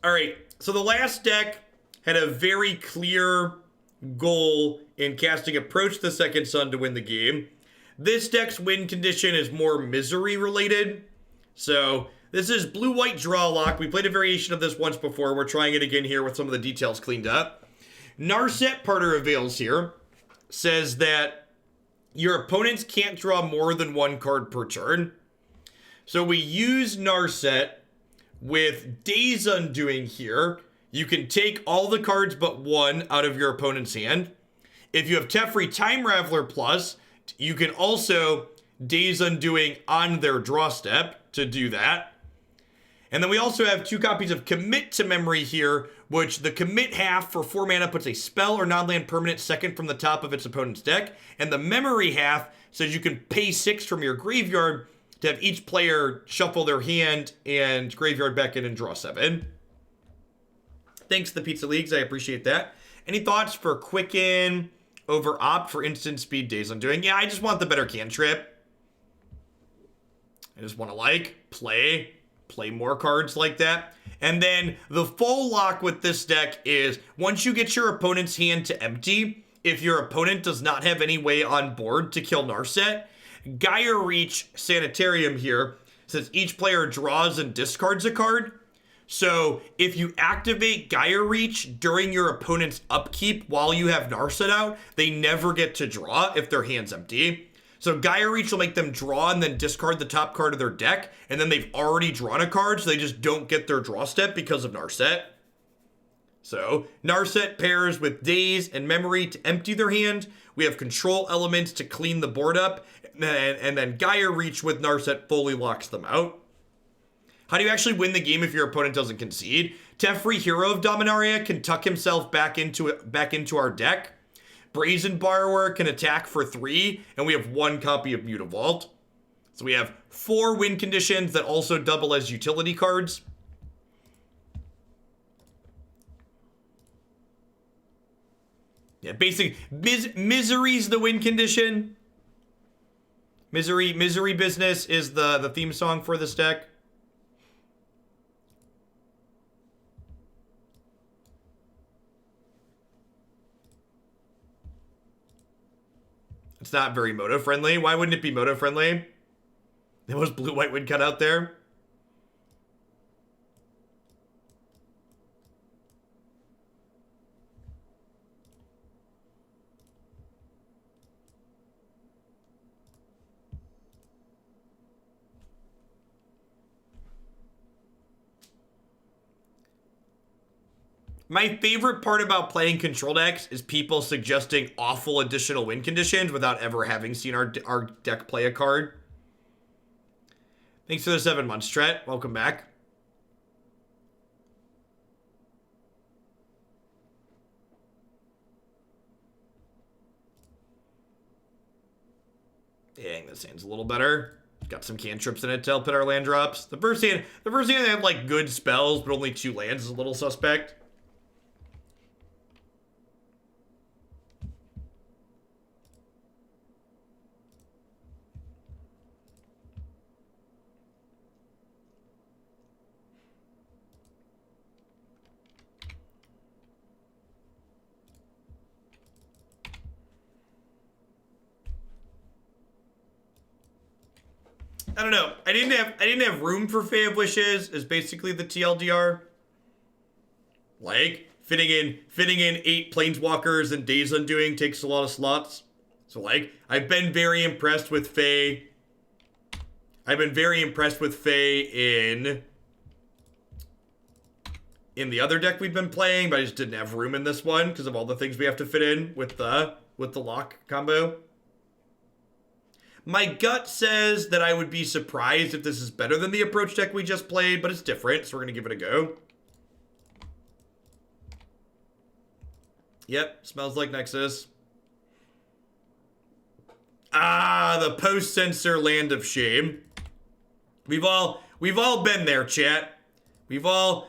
All right, so the last deck had a very clear goal in casting Approach the Second Sun to win the game. This deck's win condition is more misery related. So this is blue-white draw lock. We played a variation of this once before. We're trying it again here with some of the details cleaned up. Narset Parter Avails here says that your opponents can't draw more than one card per turn. So we use Narset with Days Undoing here. You can take all the cards but one out of your opponent's hand. If you have Teferi Time Raveler Plus, you can also Days Undoing on their draw step to do that. And then we also have 2 copies of Commit to Memory here, which the commit half for 4 mana puts a spell or non-land permanent second from the top of its opponent's deck. And the memory half says you can pay 6 from your graveyard to have each player shuffle their hand and graveyard back in and draw 7. Thanks to the Pizza Leagues, I appreciate that. Any thoughts for Quicken over Opt for instant speed Days Undoing? Yeah, I just want the better cantrip. I just want to play more cards like that. And then the full lock with this deck is once you get your opponent's hand to empty, if your opponent does not have any way on board to kill Narset, Geier Reach Sanitarium here says each player draws and discards a card. So if you activate Geier Reach during your opponent's upkeep while you have Narset out, they never get to draw if their hand's empty. So Geier Reach will make them draw and then discard the top card of their deck, and then they've already drawn a card, so they just don't get their draw step because of Narset. So Narset pairs with Days and Memory to empty their hand. We have control elements to clean the board up, and then Geier Reach with Narset fully locks them out. How do you actually win the game if your opponent doesn't concede? Teferi, Hero of Dominaria, can tuck himself back into our deck. Brazen Borrower can attack for 3, and we have 1 copy of Mutavault. So we have 4 win conditions that also double as utility cards. Yeah, basically, misery's the win condition. Misery Business is the theme song for this deck. It's not very moto friendly. Why wouldn't it be moto friendly? There was blue-white would cut out there. My favorite part about playing control decks is people suggesting awful additional win conditions without ever having seen our deck play a card. Thanks for the 7 months, Tret. Welcome back. Dang, this hand's a little better. Got some cantrips in it to help hit our land drops. The first hand they had like good spells, but only 2 lands is a little suspect. I don't know. I didn't have room for Fae of Wishes is basically the TLDR. Like fitting in 8 Planeswalkers and Days Undoing takes a lot of slots. So like I've been very impressed with Fae. I've been very impressed with Fae in the other deck we've been playing, but I just didn't have room in this one because of all the things we have to fit in with the lock combo. My gut says that I would be surprised if this is better than the approach deck we just played, but it's different, so we're going to give it a go. Yep, smells like Nexus. Ah, the post-censor land of shame. We've all been there, chat. We've all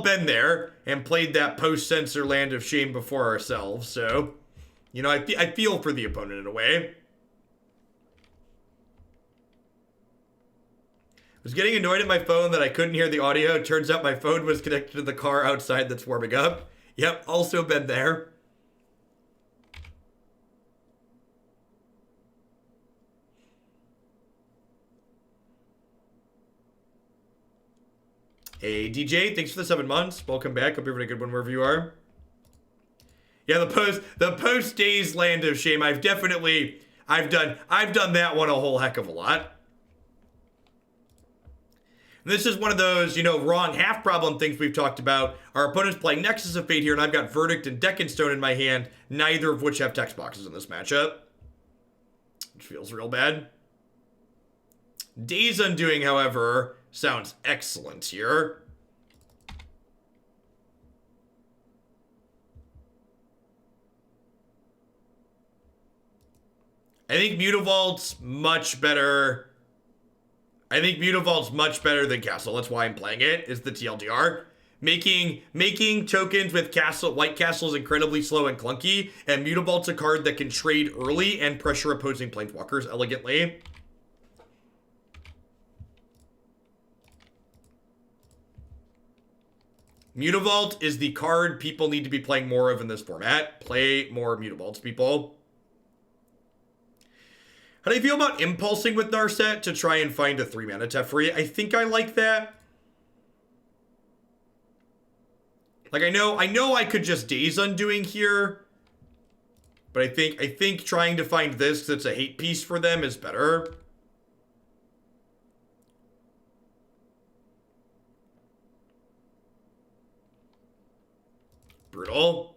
been there and played that post-censor land of shame before ourselves, so, you know, I feel for the opponent in a way. Was getting annoyed at my phone that I couldn't hear the audio. Turns out my phone was connected to the car outside that's warming up. Yep, also been there. Hey, DJ, thanks for the 7 months. Welcome back. Hope you're having a good one wherever you are. Yeah, the post days land of shame. I've done that one a whole heck of a lot. And this is one of those, wrong half problem things we've talked about. Our opponent's playing Nexus of Fate here, and I've got Verdict and Deccan Stone in my hand, neither of which have text boxes in this matchup. Which feels real bad. Days Undoing, however, sounds excellent here. I think Mutavault's much better. I think Mutavault's much better than Castle. That's why I'm playing it, is the TLDR. Making tokens with White Castle is incredibly slow and clunky, and Mutavault's a card that can trade early and pressure opposing planeswalkers elegantly. Mutavault is the card people need to be playing more of in this format. Play more Mutavaults, people. How do you feel about impulsing with Narset to try and find a 3-mana Teferi? I think I like that. Like, I know I could just Days Undoing here, but I think trying to find this that's a hate piece for them is better. Brutal.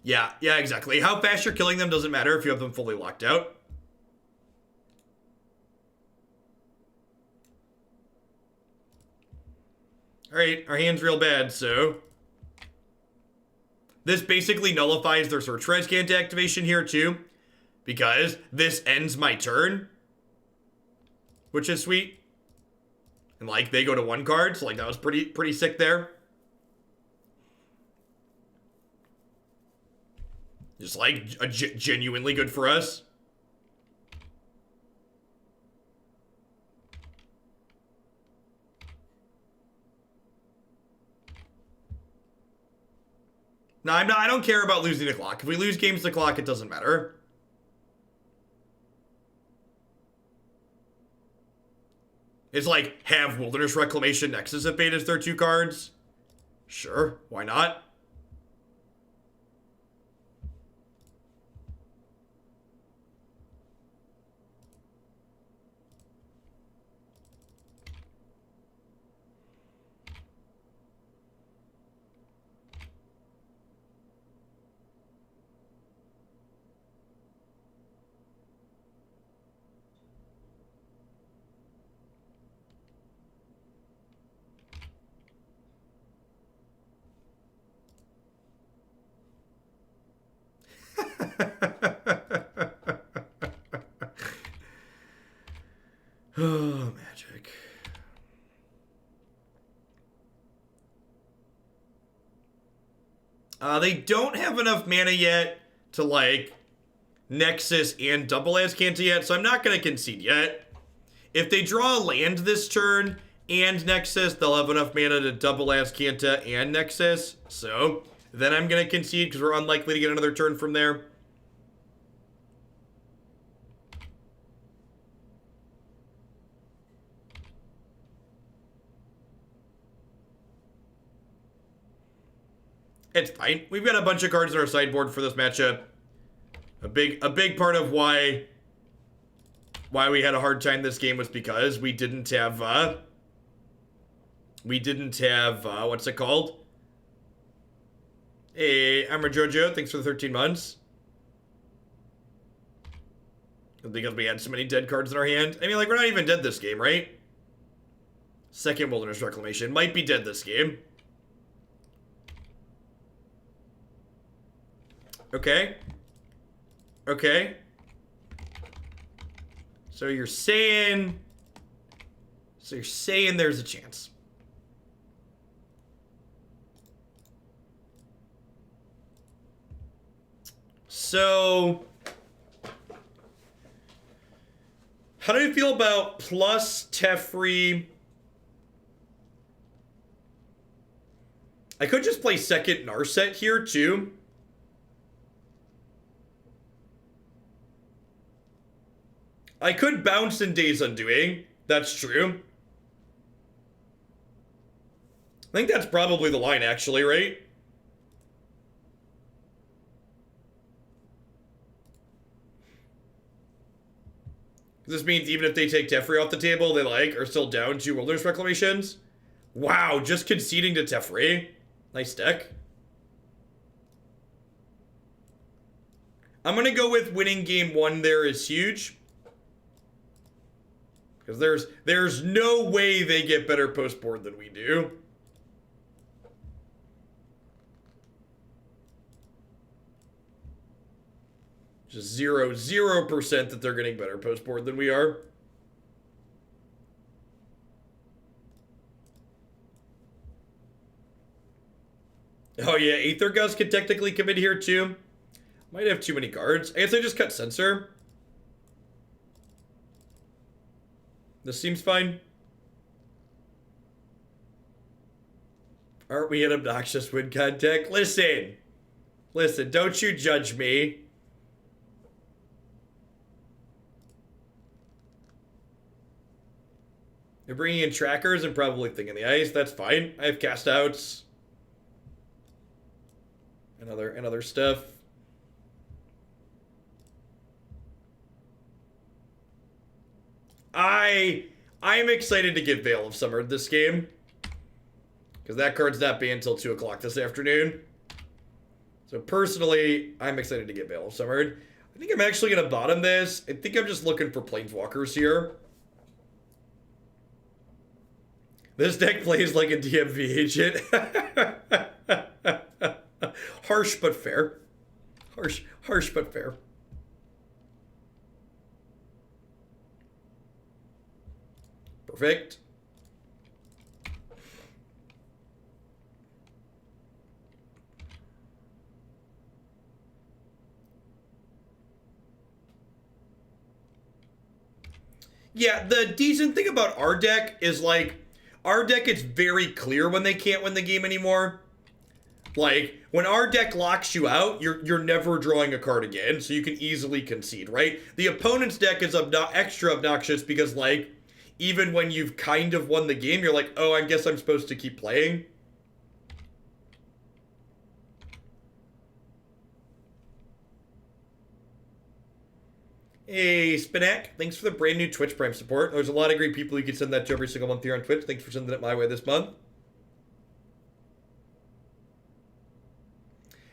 Yeah, exactly. How fast you're killing them doesn't matter if you have them fully locked out. Alright, our hand's real bad, so... This basically nullifies their Search for Azcanta activation here, too. Because this ends my turn. Which is sweet. And, like, they go to 1 card, so, like, that was pretty sick there. Just, like, genuinely good for us. No, I don't care about losing the clock. If we lose games to clock, it doesn't matter. It's like, have Wilderness Reclamation, Nexus of Fate as their 2 cards. Sure, why not? Oh, magic. They don't have enough mana yet to, like, Nexus and double Azcanta yet, so I'm not going to concede yet. If they draw a land this turn and Nexus, they'll have enough mana to double Azcanta and Nexus, so then I'm going to concede because we're unlikely to get another turn from there. It's fine. We've got a bunch of cards in our sideboard for this matchup. A big part of why we had a hard time this game was because we didn't have what's it called? Hey, I'm Jojo. Thanks for the 13 months. Because we had so many dead cards in our hand. I mean, like, we're not even dead this game, right? Second Wilderness Reclamation. Might be dead this game. Okay. Okay. So you're saying So you're saying there's a chance. So, how do you feel about plus Teferi? I could just play second Narset here, too. I could bounce in Days Undoing. That's true. I think that's probably the line, actually, right? This means even if they take Teferi off the table, they, like, are still down 2 Wilderness Reclamations. Wow, just conceding to Teferi. Nice deck. I'm going to go with winning game 1 there is huge. Because there's no way they get better post board than we do. Just 0% that they're getting better post board than we are. Oh yeah, Aether Gust could technically come in here too. Might have too many cards. I guess I just cut Censor. This seems fine. Aren't we an obnoxious win contact? Listen, don't you judge me. They're bringing in trackers and probably Thing in the Ice. That's fine. I have cast outs. And other stuff. I'm excited to get Veil of Summer this game. Because that card's not banned until 2 o'clock this afternoon. So personally, I'm excited to get Veil of Summer. I think I'm actually going to bottom this. I think I'm just looking for Planeswalkers here. This deck plays like a DMV agent. Harsh but fair. Harsh but fair. Perfect. Yeah, the decent thing about our deck is, like, our deck is very clear when they can't win the game anymore. Like, when our deck locks you out, you're never drawing a card again, so you can easily concede, right? The opponent's deck is extra obnoxious because, like, even when you've kind of won the game, you're like, oh, I guess I'm supposed to keep playing. Hey, Spinak, thanks for the brand new Twitch Prime support. There's a lot of great people you can send that to every single month here on Twitch. Thanks for sending it my way this month.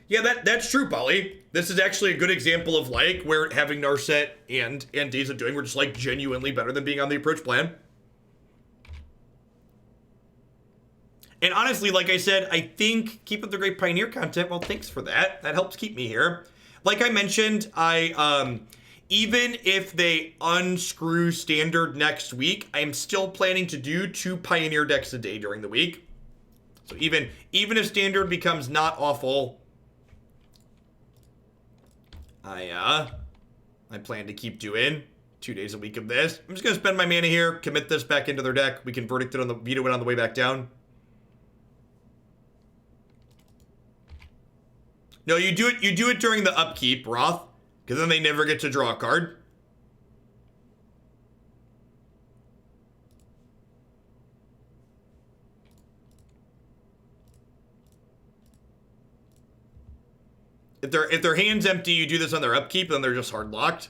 Yeah, that's true, Polly. This is actually a good example of, like, where having Narset and Days of Doing were just, like, genuinely better than being on the approach plan. And honestly, like I said, I think keep up the great Pioneer content. Well, thanks for that. That helps keep me here. Like I mentioned, even if they unscrew Standard next week, I'm still planning to do 2 Pioneer decks a day during the week. So even if Standard becomes not awful, I plan to keep doing 2 days a week of this. I'm just gonna spend my mana here, commit this back into their deck. We can verdict it on the veto it on the way back down. No, you do it during the upkeep, Roth, because then they never get to draw a card. If their hand's empty, you do this on their upkeep, then they're just hard locked.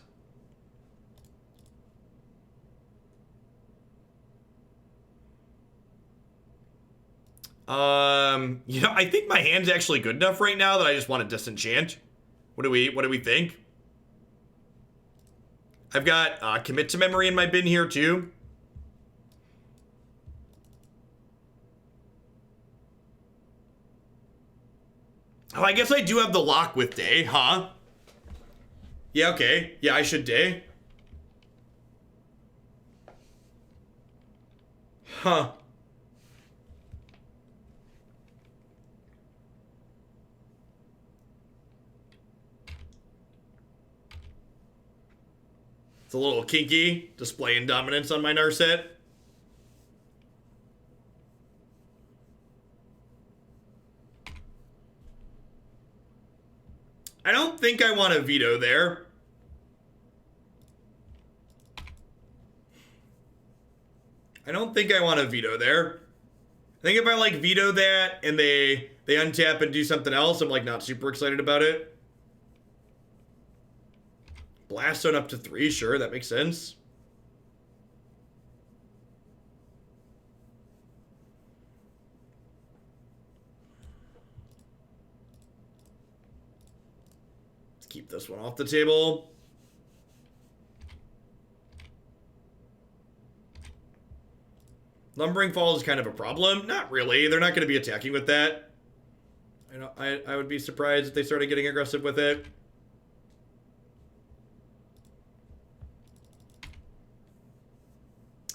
You know, I think my hand's actually good enough right now that I just want to disenchant. What do we think? I've got Commit to Memory in my bin here too. Oh, I guess I do have the lock with Day, huh? Yeah, okay. Yeah, I should Day. Huh. It's a little kinky, displaying dominance on my Narset. I don't think I want to veto there. I don't think I want to veto there. I think if I like veto that and they untap and do something else, I'm like not super excited about it. Blast Zone up to 3, sure, that makes sense. Let's keep this one off the table. Lumbering Fall is kind of a problem. Not really. They're not going to be attacking with that. I would be surprised if they started getting aggressive with it.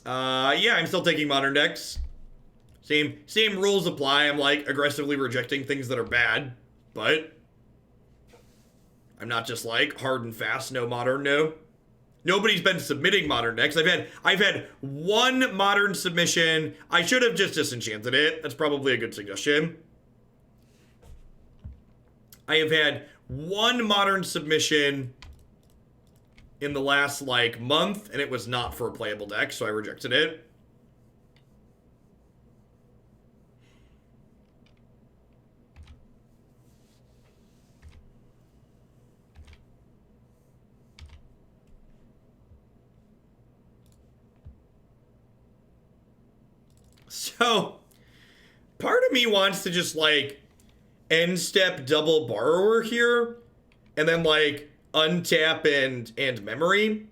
Yeah, I'm still taking modern decks. Same rules apply. I'm like aggressively rejecting things that are bad, but I'm not just like hard and fast, no modern, no. Nobody's been submitting modern decks. I've had one modern submission. I should have just disenchanted it. That's probably a good suggestion. I have had one modern submission in the last like month, and it was not for a playable deck, so I rejected it. So, part of me wants to just, like, end step double Borrower here, and then, like, untap and memory.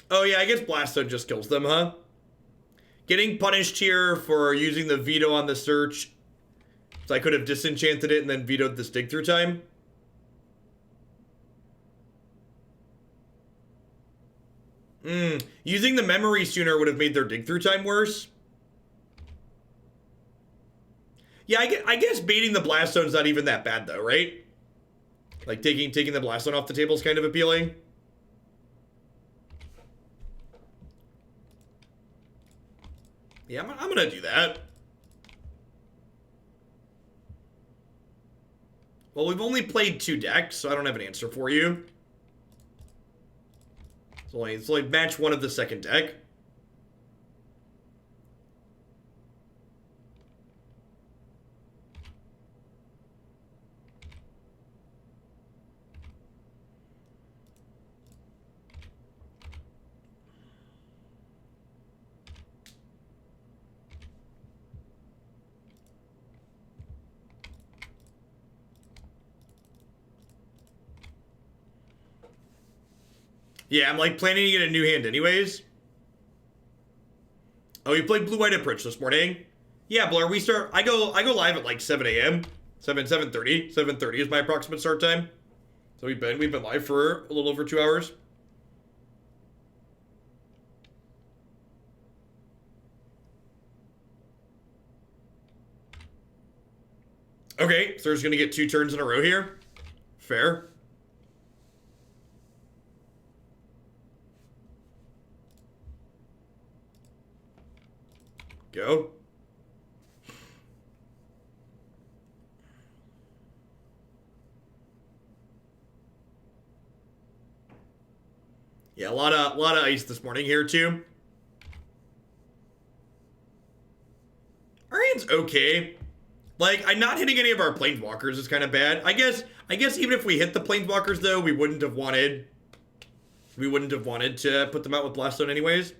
Oh yeah, I guess Blast Zone just kills them, huh? Getting punished here for using the veto on the search. So I could have disenchanted it and then vetoed this dig through time. Using the memory sooner would have made their dig through time worse. Yeah, I guess baiting the Blast Zone's not even that bad though, right? Like taking the Blast Zone off the table is kind of appealing. Yeah, I'm gonna do that. Well, we've only played 2 decks, so I don't have an answer for you. It's only match 1 of the second deck. Yeah, I'm like planning to get a new hand anyways. Oh, you played Blue-White Approach this morning? Yeah, Blur, I go live at like 7 a.m. 7:30. 7:30 is my approximate start time. So we've been live for a little over 2 hours. Okay, so we're just gonna get 2 turns in a row here. Fair. Go. Yeah, a lot of ice this morning here too. Our hand's okay. Like, I'm not hitting any of our planeswalkers is kind of bad. I guess even if we hit the planeswalkers though, we wouldn't have wanted to put them out with Blast Zone anyways.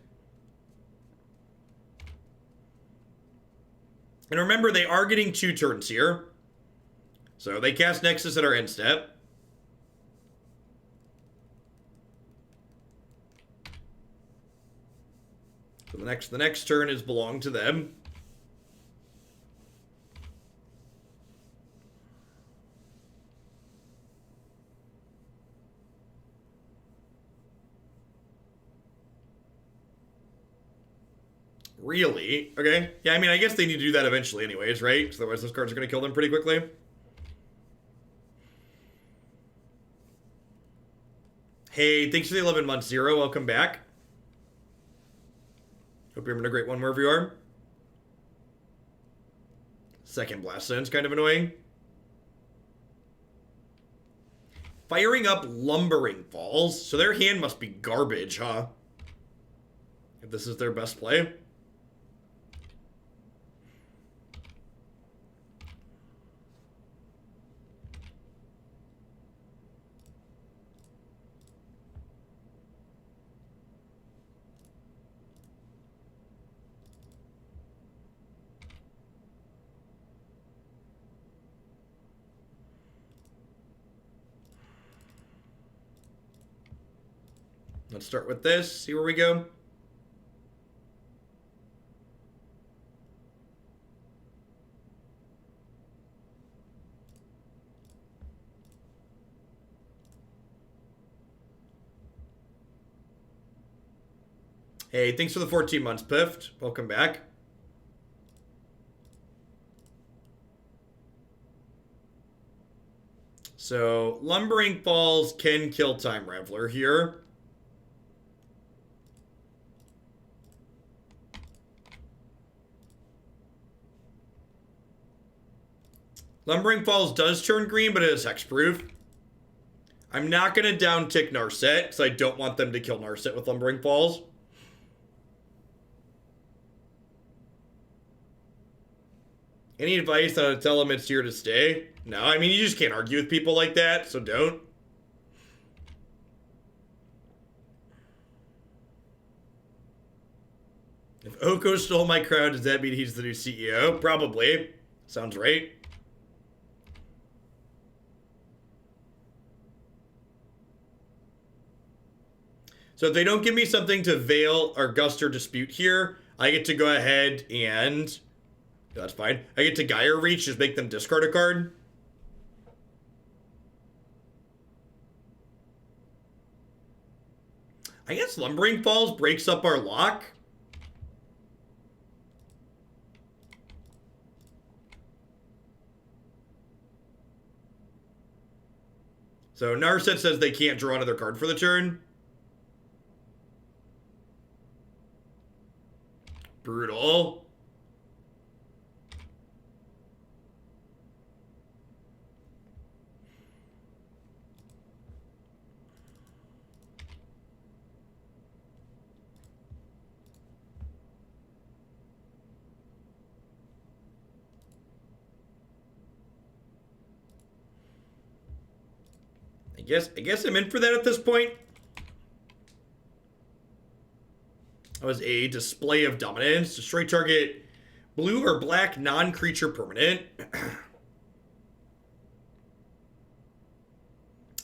And remember, they are getting 2 turns here. So they cast Nexus at our end step. So the next turn is belong to them. Really? Okay. Yeah, I mean, I guess they need to do that eventually anyways, right? So otherwise those cards are going to kill them pretty quickly. Hey, thanks for the 11 months, Zero. Welcome back. Hope you're having a great one wherever you are. Second blast zone's kind of annoying. Firing up Lumbering Falls. So their hand must be garbage, huh? If this is their best play. Let's start with this, see where we go. Hey, thanks for the 14 months, Pift. Welcome back. So, Lumbering Falls can kill Time Raveler here. Lumbering Falls does turn green, but it is hexproof. I'm not going to down-tick Narset, because I don't want them to kill Narset with Lumbering Falls. Any advice on how to tell them it's here to stay? No, I mean, you just can't argue with people like that, so don't. If Oko stole my crowd, does that mean he's the new CEO? Probably. Sounds right. So if they don't give me something to Veil or Gust or Dispute here, I get to go ahead and... That's fine. I get to Geier Reach, just make them discard a card. I guess Lumbering Falls breaks up our lock. So Narset says they can't draw another card for the turn. Brutal. I guess I'm in for that at this point. That was a display of dominance. Destroy target blue or black non-creature permanent.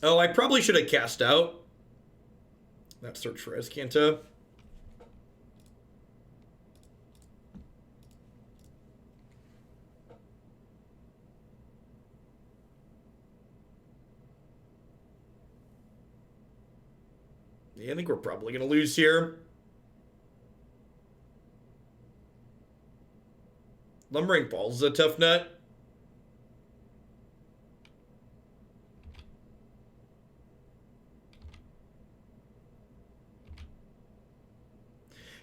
Oh, I probably should have cast out. Not search for Azcanta. Yeah, I think we're probably going to lose here. Lumbering Falls is a tough nut.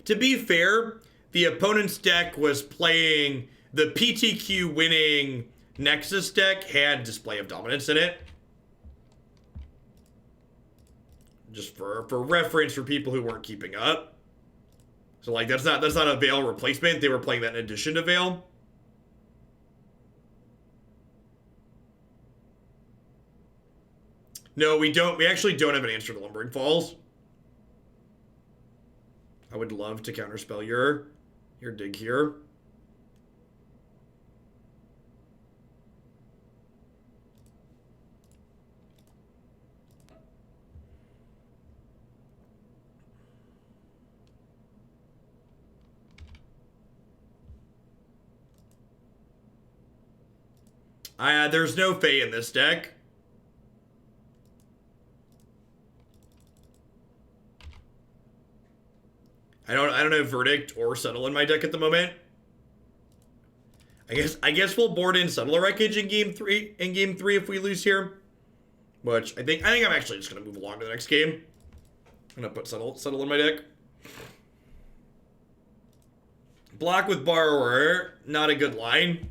To be fair, the opponent's deck was playing the PTQ winning Nexus deck had Display of Dominance in it. Just for reference for people who weren't keeping up. So like that's not a Veil replacement. They were playing that in addition to Veil. No, we don't. We actually don't have an answer to Lumbering Falls. I would love to counterspell your dig here. There's no Fae in this deck. I don't have Verdict or Settle in my deck at the moment. I guess we'll board in Settle the Wreckage in game 3 if we lose here. Which I think I'm actually just gonna move along to the next game. I'm gonna put Settle in my deck. Block with Borrower, not a good line.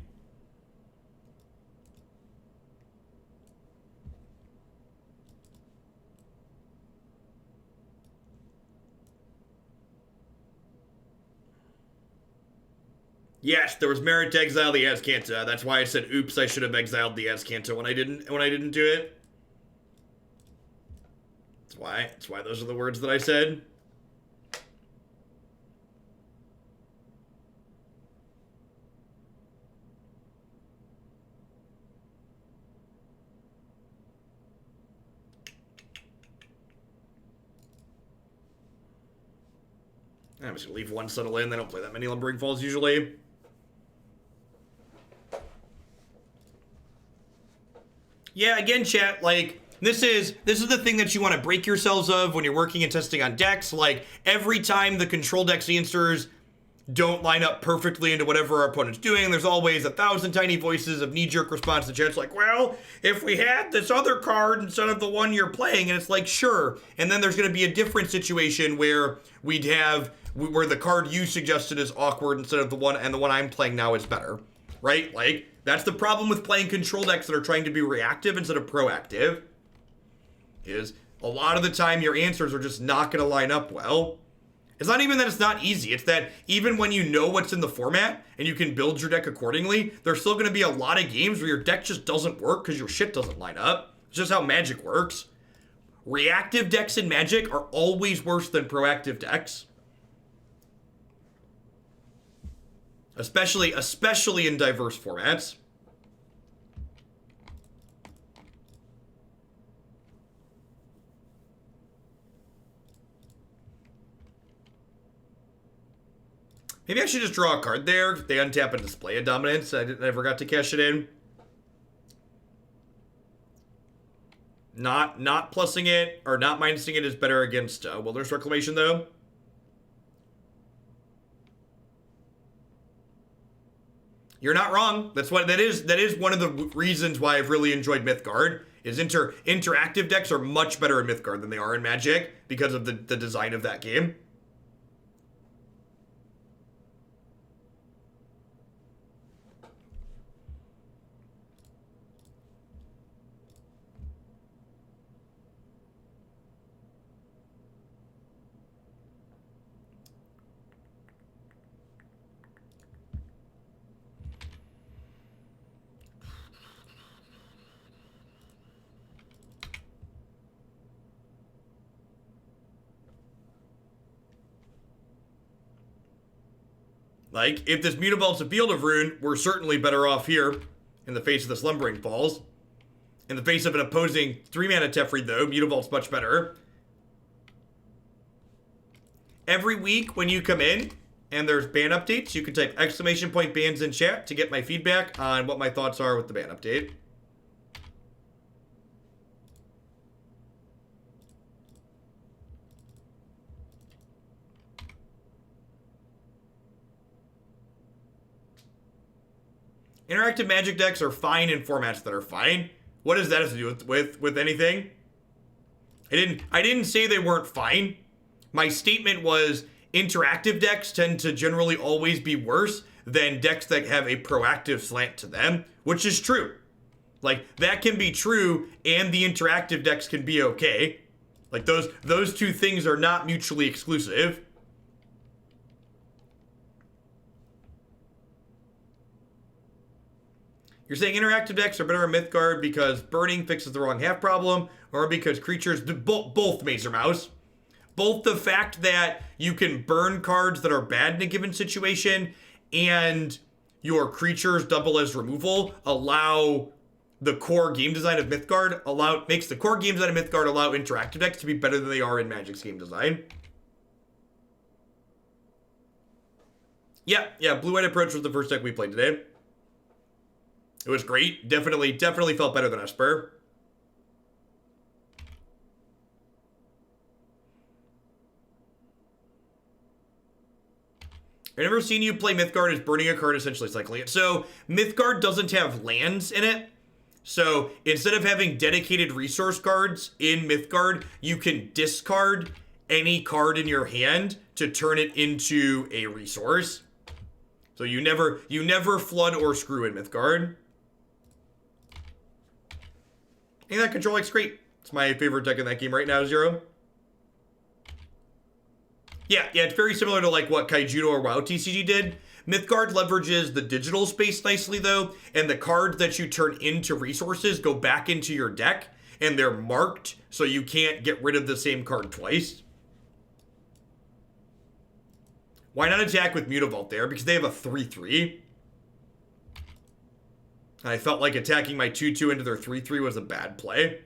Yes, there was merit to exile the Azcanta. That's why I said, oops, I should have exiled the Azcanta when I didn't do it. That's why those are the words that I said. I'm just gonna leave one Settle in. They don't play that many Lumbering Falls usually. Yeah, again, chat, like, this is the thing that you want to break yourselves of when you're working and testing on decks. Like, every time the control deck's answers don't line up perfectly into whatever our opponent's doing, there's always 1,000 tiny voices of knee-jerk response to chat's like, well, if we had this other card instead of the one you're playing, and it's like, sure. And then there's going to be a different situation where where the card you suggested is awkward instead of the one I'm playing now is better, right? Like, that's the problem with playing control decks that are trying to be reactive instead of proactive, is a lot of the time your answers are just not going to line up well. It's not even that it's not easy, it's that even when you know what's in the format and you can build your deck accordingly, there's still going to be a lot of games where your deck just doesn't work because your shit doesn't line up. It's just how Magic works. Reactive decks in Magic are always worse than proactive decks. Especially in diverse formats. Maybe I should just draw a card there. They untap and display a dominance. I never got to cash it in. Not plussing it or not minusing it is better against Wilderness Reclamation though. You're not wrong. That is one of the reasons why I've really enjoyed Mythgard. Is interactive decks are much better in Mythgard than they are in Magic because of the design of that game. Like, if this Mutavault's a Field of Ruin, we're certainly better off here in the face of the Slumbering Falls. In the face of an opposing 3-mana Teferi, though, Mutavault's much better. Every week when you come in and there's ban updates, you can type !bans in chat to get my feedback on what my thoughts are with the ban update. Interactive Magic decks are fine in formats that are fine. What does that have to do with anything? I didn't say they weren't fine. My statement was interactive decks tend to generally always be worse than decks that have a proactive slant to them, which is true. Like, that can be true, and the interactive decks can be okay. Like, those two things are not mutually exclusive. You're saying interactive decks are better in Mythgard because burning fixes the wrong half problem, or because creatures, both Mazer Mouse. Both the fact that you can burn cards that are bad in a given situation and your creatures double as removal allow the core game design of Mythgard, makes the core game design of Mythgard allow interactive decks to be better than they are in Magic's game design. Yeah, Blue-White Approach was the first deck we played today. It was great. Definitely felt better than Esper. I've never seen you play Mythgard as burning a card, essentially cycling it. So, Mythgard doesn't have lands in it. So, instead of having dedicated resource cards in Mythgard, you can discard any card in your hand to turn it into a resource. So you never flood or screw in Mythgard. And that control deck's great. It's my favorite deck in that game right now, Zero. Yeah, it's very similar to like what Kaijudo or WoW TCG did. Mythgard leverages the digital space nicely though, and the cards that you turn into resources go back into your deck, and they're marked so you can't get rid of the same card twice. Why not attack with Mutavault there? Because they have a 3/3. And I felt like attacking my 2/2 into their 3/3 was a bad play.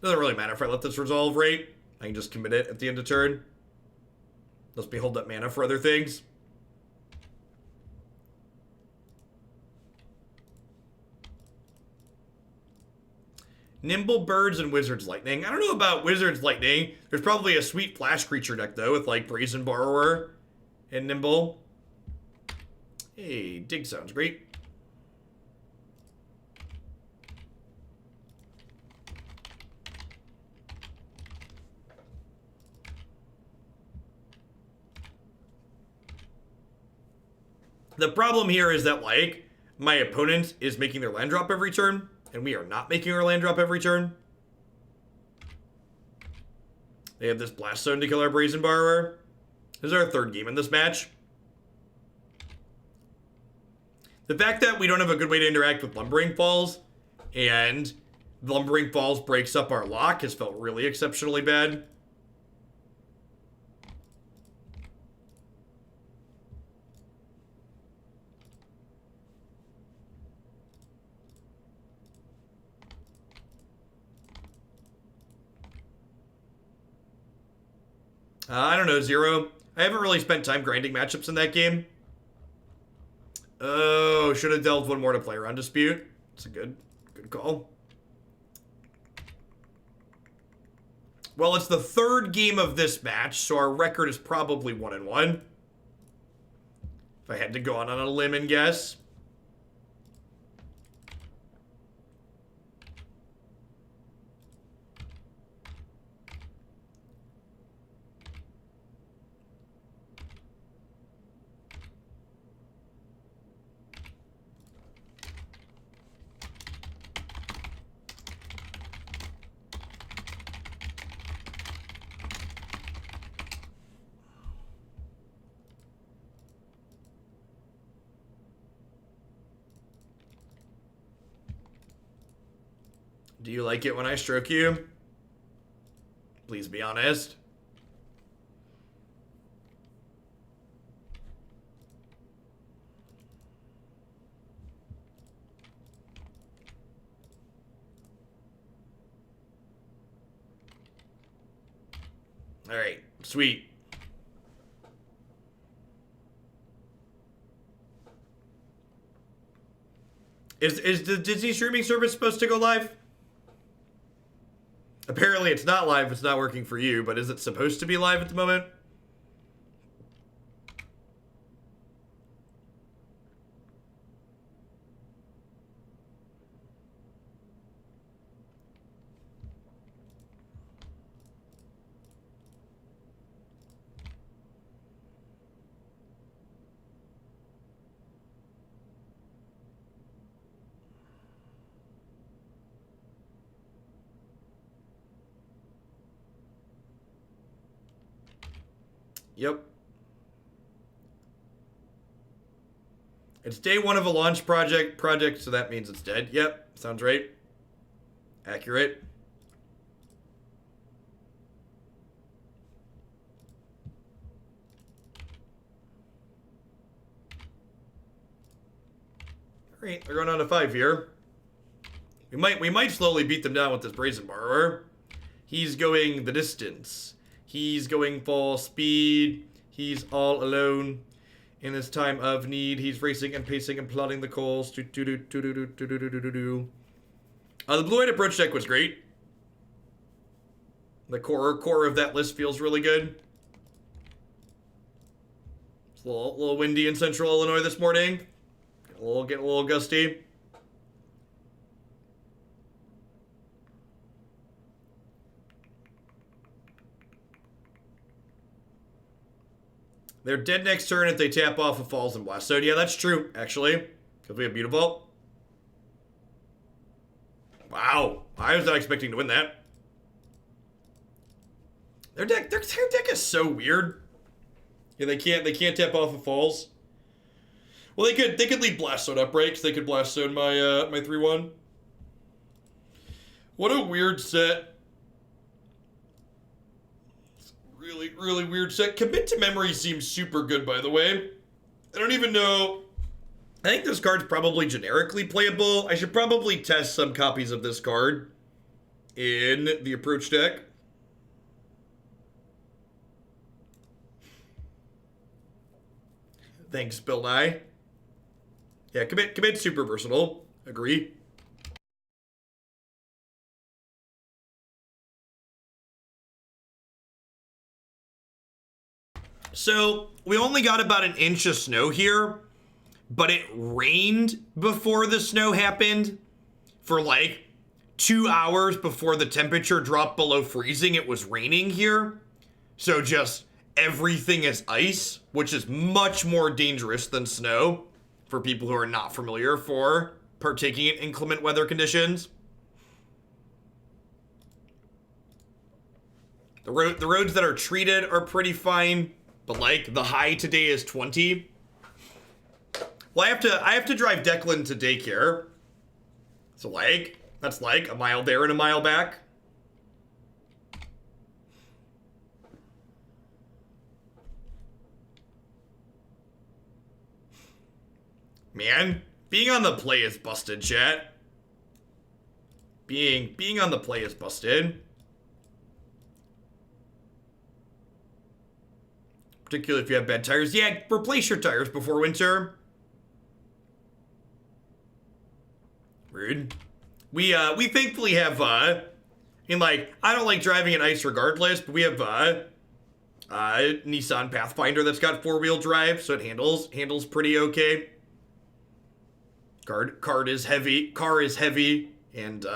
Doesn't really matter if I let this resolve, right? I can just commit it at the end of turn. Let's me hold up mana for other things. Nimble Birds and Wizard's Lightning. I don't know about Wizard's Lightning. There's probably a sweet flash creature deck, though, with, like, Brazen Borrower and Nimble. Hey, Dig sounds great. The problem here is that, like, my opponent is making their land drop every turn, and we are not making our land drop every turn. They have this Blast Zone to kill our Brazen Borrower. This is our third game in this match. The fact that we don't have a good way to interact with Lumbering Falls, and Lumbering Falls breaks up our lock, has felt really exceptionally bad. I don't know, Zero. I haven't really spent time grinding matchups in that game. Oh, should have delved one more to play around Dispute. It's a good call. Well, it's the third game of this match, so our record is probably 1-1. If I had to go on a limb and guess. Do you like it when I stroke you? Please be honest. All right, sweet. Is the Disney streaming service supposed to go live? Apparently it's not live, it's not working for you, but is it supposed to be live at the moment? Yep. It's day one of a launch project, so that means it's dead. Yep, sounds right. Accurate. Alright, they're going on to 5 here. We might slowly beat them down with this Brazen Borrower. He's going the distance. He's going full speed. He's all alone. In this time of need, he's racing and pacing and plotting the calls. The blue-white approach deck was great. The core of that list feels really good. It's a little windy in central Illinois this morning. Getting a little gusty. They're dead next turn if they tap off of Falls and Blast. So yeah, that's true, actually. Because we have Mutavault. Wow. I was not expecting to win that. Their deck is so weird. Yeah, they can't tap off of Falls. Well, they could leave Blast Zone up, right? Because they could Blast Zone my my 3/1. What a weird set. Really, really weird set. Commit to Memory seems super good, by the way. I don't even know. I think this card's probably generically playable. I should probably test some copies of this card in the approach deck. Thanks, Bill Nye. Yeah, commit super versatile. Agree. So, we only got about an inch of snow here, but it rained before the snow happened. For like 2 hours before the temperature dropped below freezing, it was raining here. So just everything is ice, which is much more dangerous than snow for people who are not familiar for partaking in inclement weather conditions. The roads that are treated are pretty fine. But like the high today is 20. Well, I have to drive Declan to daycare. So like that's like a mile there and a mile back. Man, being on the play is busted, chat. Being on the play is busted. Particularly if you have bad tires. Yeah, replace your tires before winter. Rude. We thankfully have, I mean, like, I don't like driving in ice regardless, but we have, Nissan Pathfinder that's got 4-wheel drive, so it handles pretty okay. Car is heavy, and,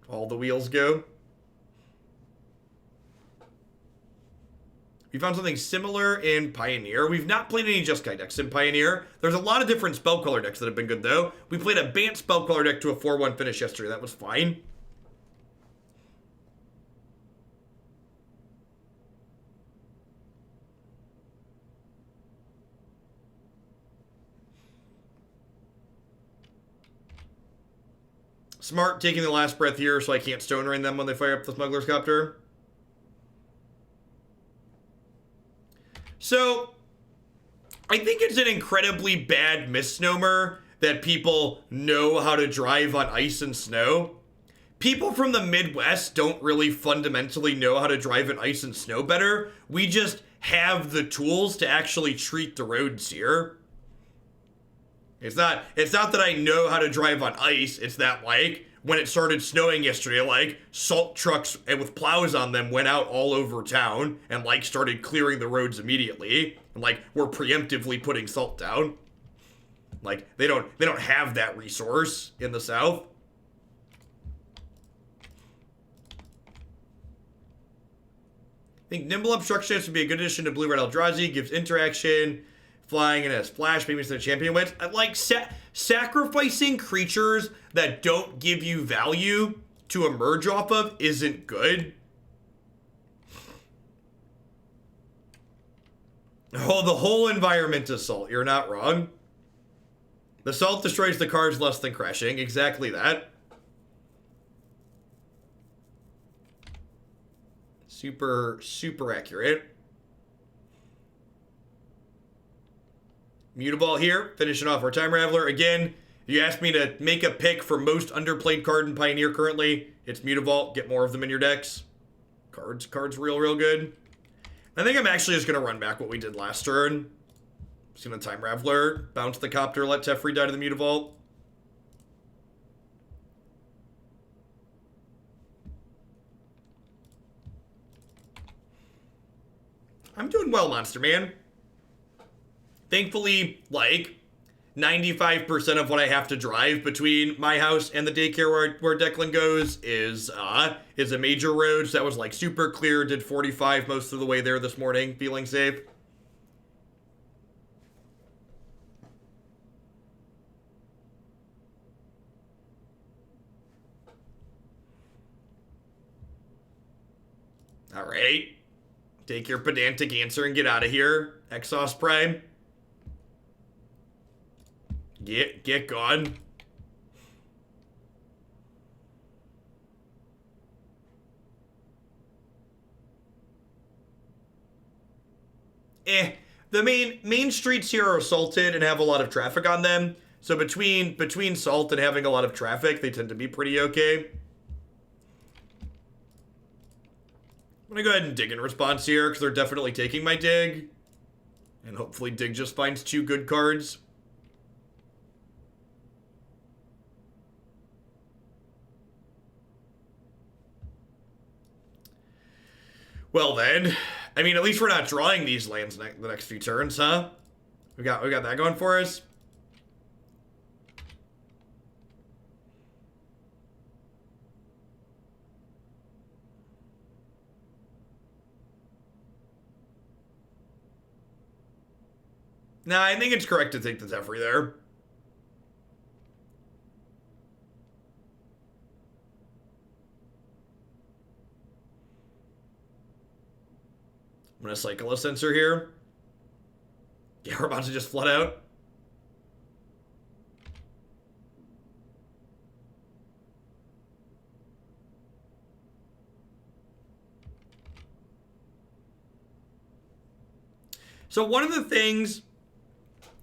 all the wheels go. We found something similar in Pioneer. We've not played any Jeskai decks in Pioneer. There's a lot of different Spellcaller decks that have been good, though. We played a Bant Spellcaller deck to a 4-1 finish yesterday. That was fine. Smart taking the last breath here so I can't Stone Rain them when they fire up the Smuggler's Copter. So, I think it's an incredibly bad misnomer that people know how to drive on ice and snow. People from the Midwest don't really fundamentally know how to drive in ice and snow better. We just have the tools to actually treat the roads here. It's not that I know how to drive on ice, it's that, like, when it started snowing yesterday, like, salt trucks and with plows on them went out all over town and, like, started clearing the roads immediately. And, like, we're preemptively putting salt down. Like, they don't have that resource in the South. I think Nimble Obstructionist would be a good addition to Blue-Red Eldrazi. Gives interaction, flying, and has splash, maybe instead of champion wins. I like sacrificing creatures that don't give you value to emerge off of isn't good. Oh, the whole environment is salt. You're not wrong. The salt destroys the cards less than crashing. Exactly that. Super, super accurate. Mutavault here, finishing off our Time Raveler. Again, You asked me to make a pick for most underplayed card in Pioneer currently. It's Mutavault. Get more of them in your decks. Cards real good. I think I'm actually just going to run back what we did last turn. Just going to time Raveler, bounce the Copter, let Teferi die to the Mutavault. I'm doing well, Monster Man. Thankfully, like, 95% of what I have to drive between my house and the daycare where Declan goes is a major road. So that was, like, super clear. Did 45 most of the way there this morning, feeling safe. All right. Take your pedantic answer and get out of here. Exhaust Prime. Get gone. The main streets here are salted and have a lot of traffic on them. So between salt and having a lot of traffic, they tend to be pretty okay. I'm gonna go ahead and dig in response here, because they're definitely taking my dig. And hopefully dig just finds 2 good cards. Well then, I mean, at least we're not drawing these lands the next few turns, huh? We got that going for us. Nah, I think it's correct to take the Teferi there. I'm gonna cycle a Censor here. Yeah, we're about to just flood out. So one of the things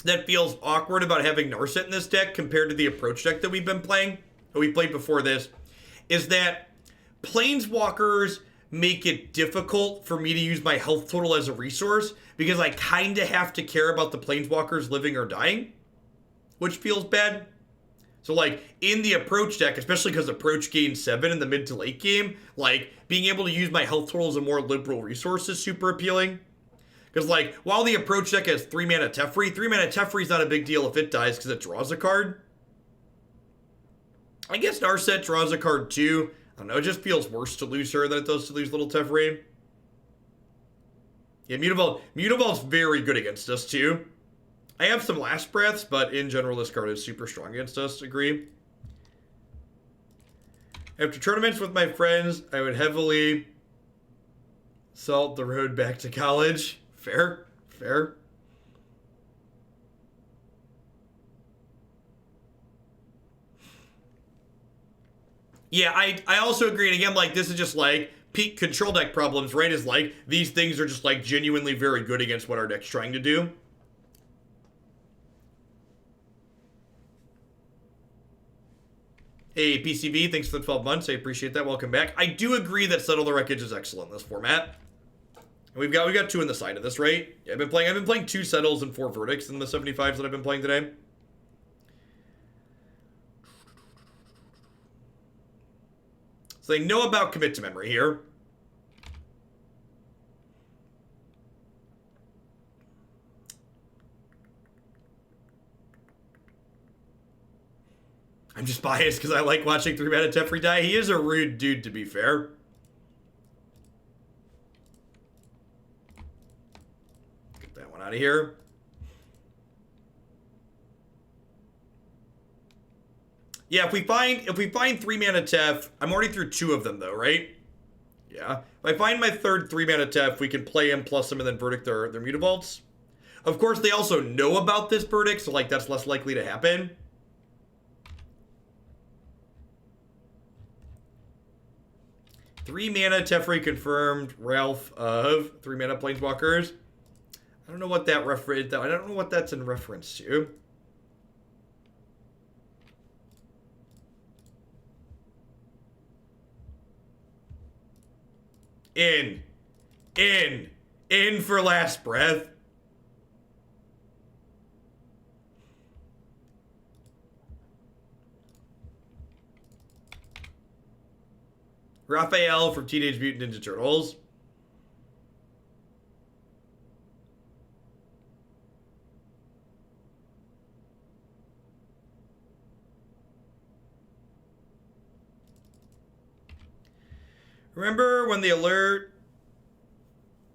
that feels awkward about having Narset in this deck compared to the approach deck that we've been playing, that we played before this, is that Planeswalkers make it difficult for me to use my health total as a resource because I kind of have to care about the Planeswalkers living or dying, which feels bad. So, like, in the approach deck, especially because approach gains 7 in the mid to late game, like, being able to use my health total as a more liberal resource is super appealing. Because, like, while the approach deck has 3 mana Teferi, 3 mana Teferi is not a big deal if it dies because it draws a card. I guess Narset draws a card too. I don't know, it just feels worse to lose her than it does to lose little Teferi. Yeah, Mutavault's very good against us too. I have some last breaths, but in general this card is super strong against us, agree. After tournaments with my friends, I would heavily salt the road back to college. Fair. Yeah, I also agree. And again, like, this is just like peak control deck problems, right? Is like, these things are just like genuinely very good against what our deck's trying to do. Hey, PCV, thanks for the 12 months. I appreciate that. Welcome back. I do agree that Settle the Wreckage is excellent in this format. And we've got 2 in the side of this, right? Yeah, I've been playing 2 Settles and 4 Verdicts in the 75s that I've been playing today. So they know about commit to memory here. I'm just biased because I like watching 3 mana Teferi die. He is a rude dude, to be fair. Get that one out of here. Yeah, if we find 3 mana Tef, I'm already through 2 of them though, right? Yeah. If I find my third 3 mana Tef, we can play him plus him and then verdict their Mutavaults. Of course, they also know about this verdict, so like that's less likely to happen. Three mana Teferi confirmed. Ralph of 3 mana Planeswalkers. I don't know what that I don't know what that's in reference to. In. In for last breath. Raphael from Teenage Mutant Ninja Turtles. Remember when the alert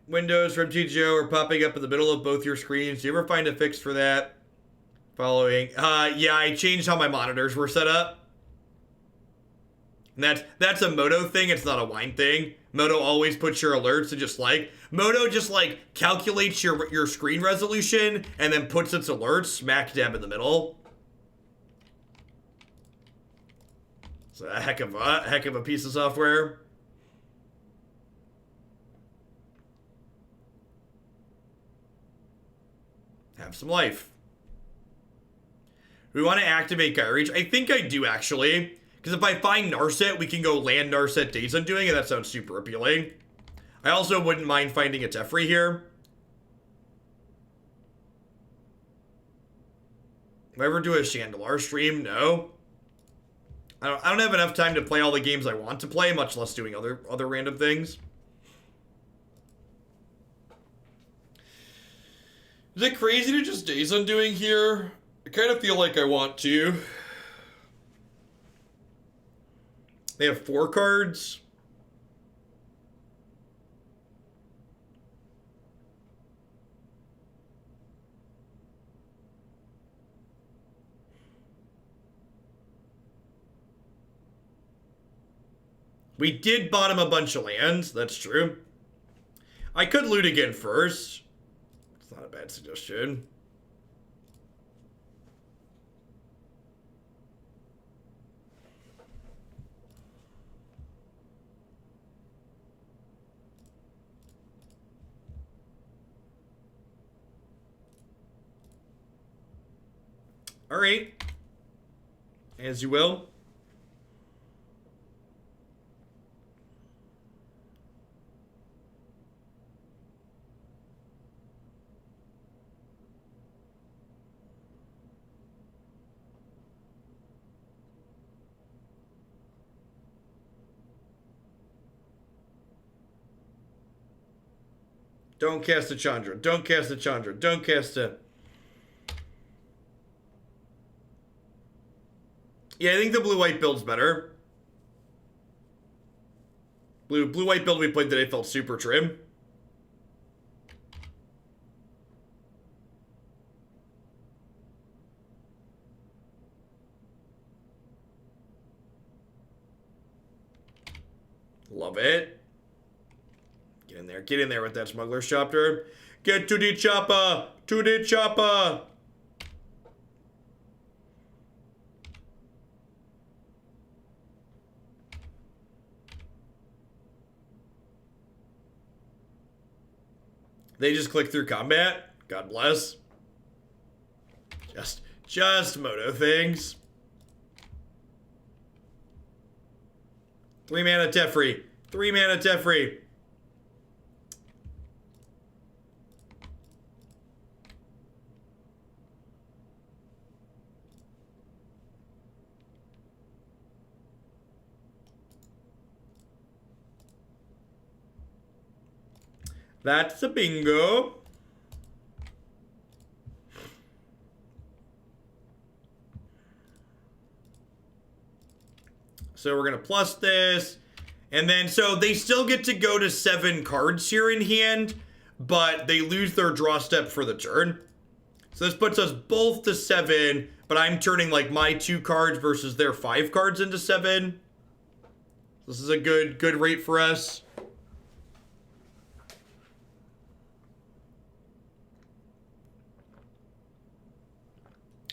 windows from TGO are popping up in the middle of both your screens? Do you ever find a fix for that? Following. Yeah, I changed how my monitors were set up. And that's a Moto thing, it's not a Wine thing. Moto always puts your alerts to just like, Moto just like calculates your screen resolution and then puts its alerts smack dab in the middle. It's a heck of a piece of software. Have some life. We want to activate Geier Reach. I think I do actually. Because if I find Narset, we can go land Narset Days Undoing, and that sounds super appealing. I also wouldn't mind finding a Teferi here. Will I ever do a Chandelar stream? No. I don't have enough time to play all the games I want to play, much less doing other random things. Is it crazy to just Days Undoing here? I kind of feel like I want to. They have 4 cards. We did bottom a bunch of lands, that's true. I could loot again first. It's not a bad suggestion. All right. As you will. Don't cast a Chandra. Don't cast a Chandra. Don't cast a... Yeah, I think the blue-white build's better. Blue-white build we played today felt super trim. Love it. Get in there with that Smuggler's Chopper. Get to the chopper! To the chopper! They just click through combat. God bless. Just Moto things. 3 mana Teferi. 3 mana Teferi. That's a bingo. So we're going to plus this. And then, so they still get to go to 7 cards here in hand, but they lose their draw step for the turn. So this puts us both to 7, but I'm turning like my 2 cards versus their 5 cards into 7. This is a good rate for us.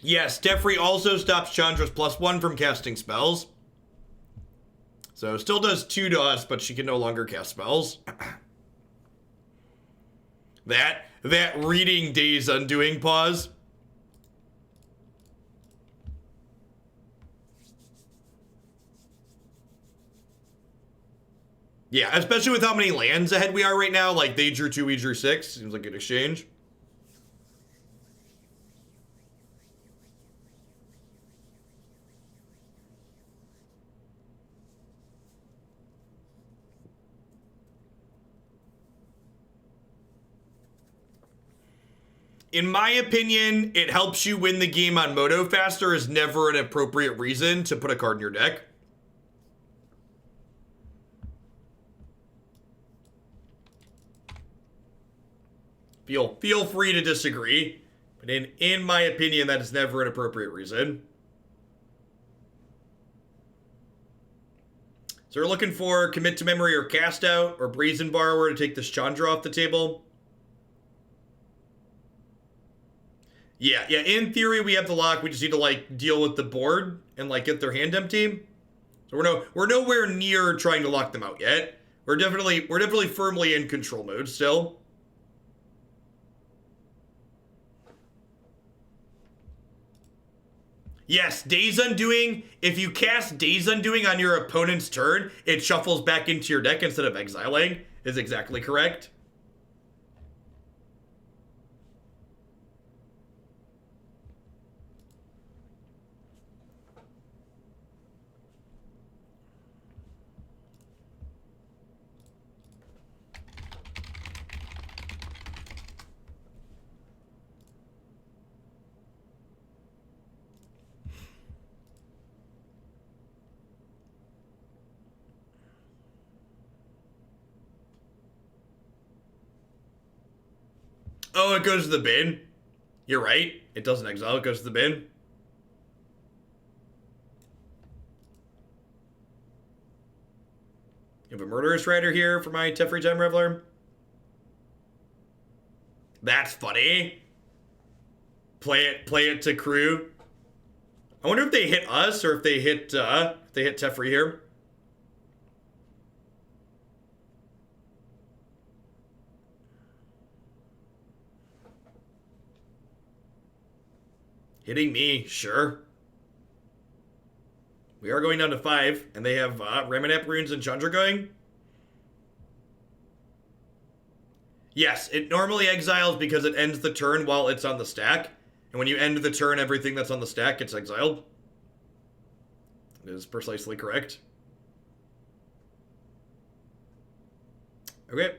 Yes, Teferi also stops Chandra's +1 from casting spells. So still does 2 to us, but she can no longer cast spells. that reading Days Undoing pause. Yeah, especially with how many lands ahead we are right now. Like, they drew 2, we drew 6. Seems like an exchange. In my opinion, it helps you win the game on Moto faster is never an appropriate reason to put a card in your deck. Feel free to disagree, but in my opinion, that is never an appropriate reason. So we're looking for Commit to Memory or Cast Out or Brazen Borrower to take this Chandra off the table. Yeah, in theory we have the lock. We just need to like deal with the board and like get their hand empty. So we're nowhere near trying to lock them out yet. We're definitely firmly in control mode still. Yes, Days Undoing. If you cast Days Undoing on your opponent's turn, it shuffles back into your deck instead of exiling, is exactly correct. Oh, it goes to the bin. You're right. It doesn't exile. It goes to the bin. You have a Murderous Rider here for my Teferi Time Raveler. That's funny. Play it to crew. I wonder if they hit us or if they hit Teferi here. Hitting me, sure. We are going down to 5, and they have Ramanap Runes and Chandra going. Yes, it normally exiles because it ends the turn while it's on the stack. And when you end the turn, everything that's on the stack gets exiled. It is precisely correct. Okay.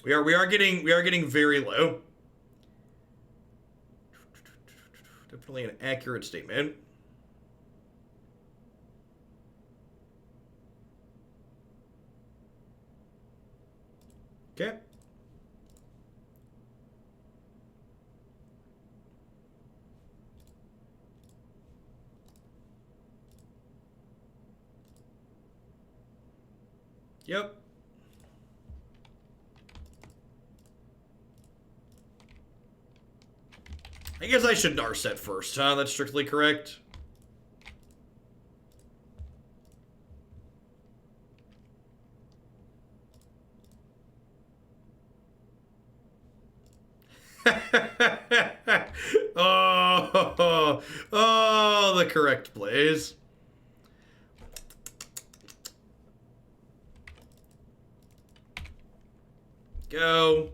We are getting very low. Definitely an accurate statement. Okay. Yep. I guess I should Narset first, huh? That's strictly correct. Oh, the correct plays. Go.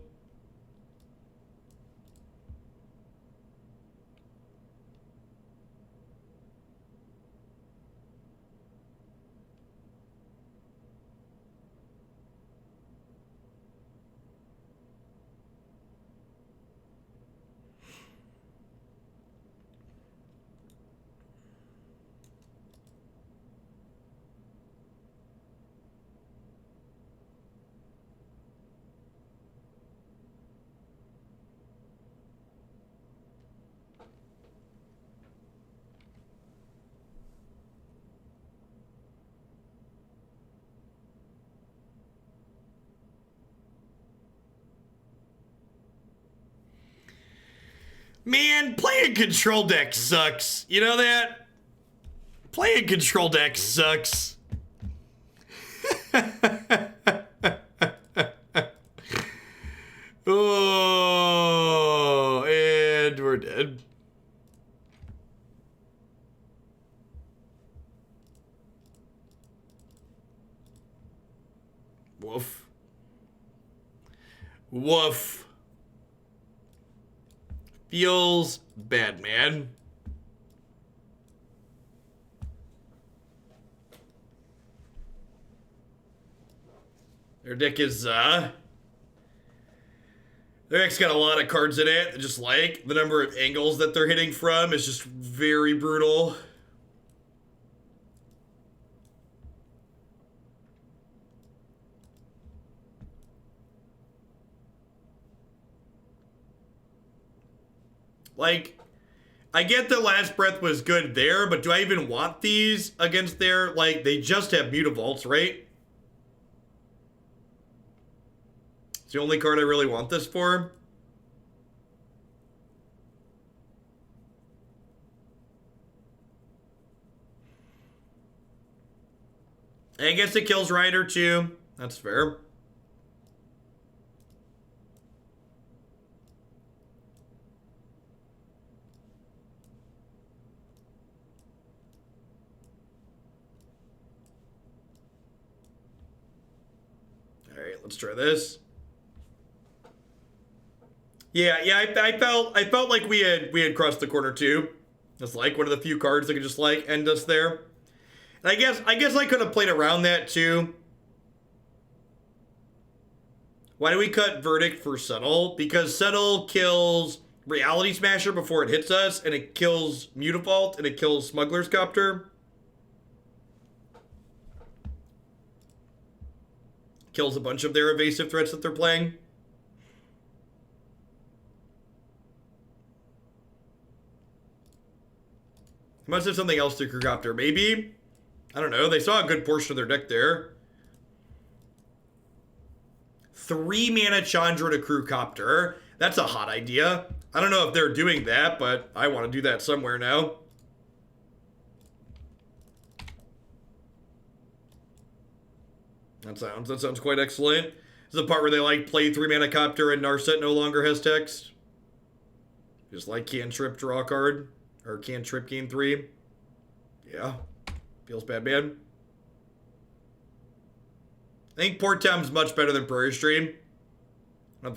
Man, playing control deck sucks. You know that? Playing control deck sucks. Oh, and we're dead. Woof. Woof. Feels bad, man. Their deck is, their deck's got a lot of cards in it. Just like the number of angles that they're hitting from is just very brutal. Like, I get the Last Breath was good there, but do I even want these against their, like, they just have Mutavaults, right? It's the only card I really want this for. I guess it kills Rider too. That's fair. Alright, let's try this. Yeah, I felt like we had crossed the corner too. It's like one of the few cards that could just like end us there. And I guess I could have played around that too. Why do we cut Verdict for Settle? Because Settle kills Reality Smasher before it hits us, and it kills Mutavault, and it kills Smuggler's Copter. Kills a bunch of their evasive threats that they're playing. Must have something else to Crewcopter. Maybe? I don't know. They saw a good portion of their deck there. 3 mana Chandra to Crewcopter. That's a hot idea. I don't know if they're doing that, but I want to do that somewhere now. That sounds quite excellent. This is the part where they like play 3 mana Copter and Narset no longer has text. Just like cantrip, draw a card. Or cantrip, gain 3. Yeah. Feels bad, man. I think Portem's much better than Prairie Stream. I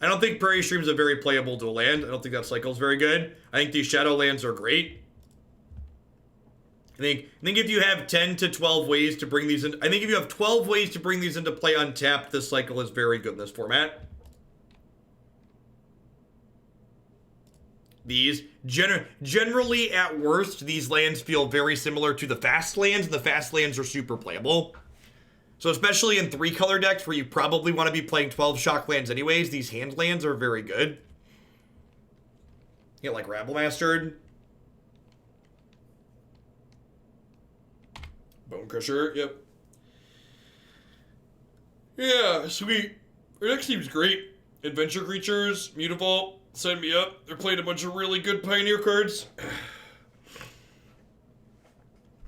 don't think Prairie Stream's a very playable dual land. I don't think that cycle's very good. I think these shadow lands are great. I think if you have 10 to 12 ways to bring these in, I think if you have 12 ways to bring these into play untapped, this cycle is very good in this format. These, generally at worst, these lands feel very similar to the fast lands, and the fast lands are super playable. So especially in 3-color decks where you probably want to be playing 12 shock lands anyways, these hand lands are very good. You get like Rabble Mastered. Bone Crusher, yep. Yeah, sweet. Our deck seems great. Adventure Creatures, Mutavault. Sign me up. They're playing a bunch of really good Pioneer cards.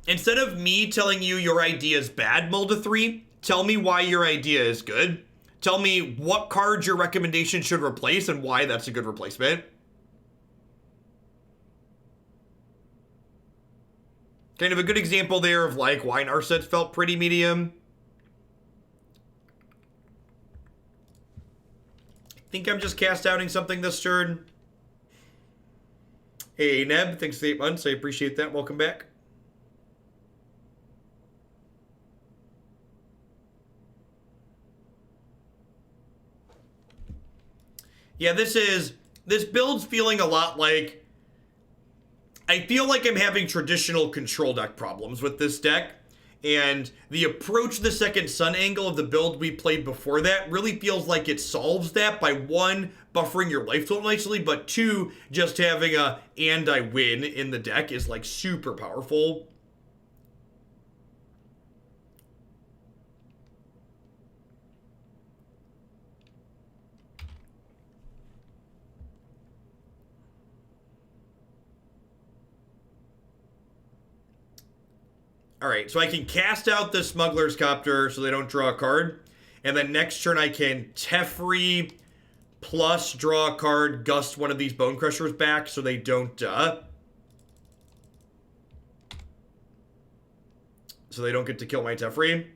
Instead of me telling you your idea is bad, Molda 3, tell me why your idea is good. Tell me what cards your recommendation should replace and why that's a good replacement. Kind of a good example there of like why Narset felt pretty medium. Think I'm just cast outing something this turn. Hey, Neb, thanks for the 8 months. I appreciate that. Welcome back. Yeah, this build's feeling a lot like, I feel like I'm having traditional control deck problems with this deck. And the approach to the second sun angle of the build we played before that really feels like it solves that by 1, buffering your life total nicely, but 2, just having a and I win in the deck is like super powerful. Alright, so I can cast out the Smuggler's Copter so they don't draw a card. And then next turn I can Teferi plus draw a card, gust one of these Bone Crushers back so they don't, so they don't get to kill my Teferi.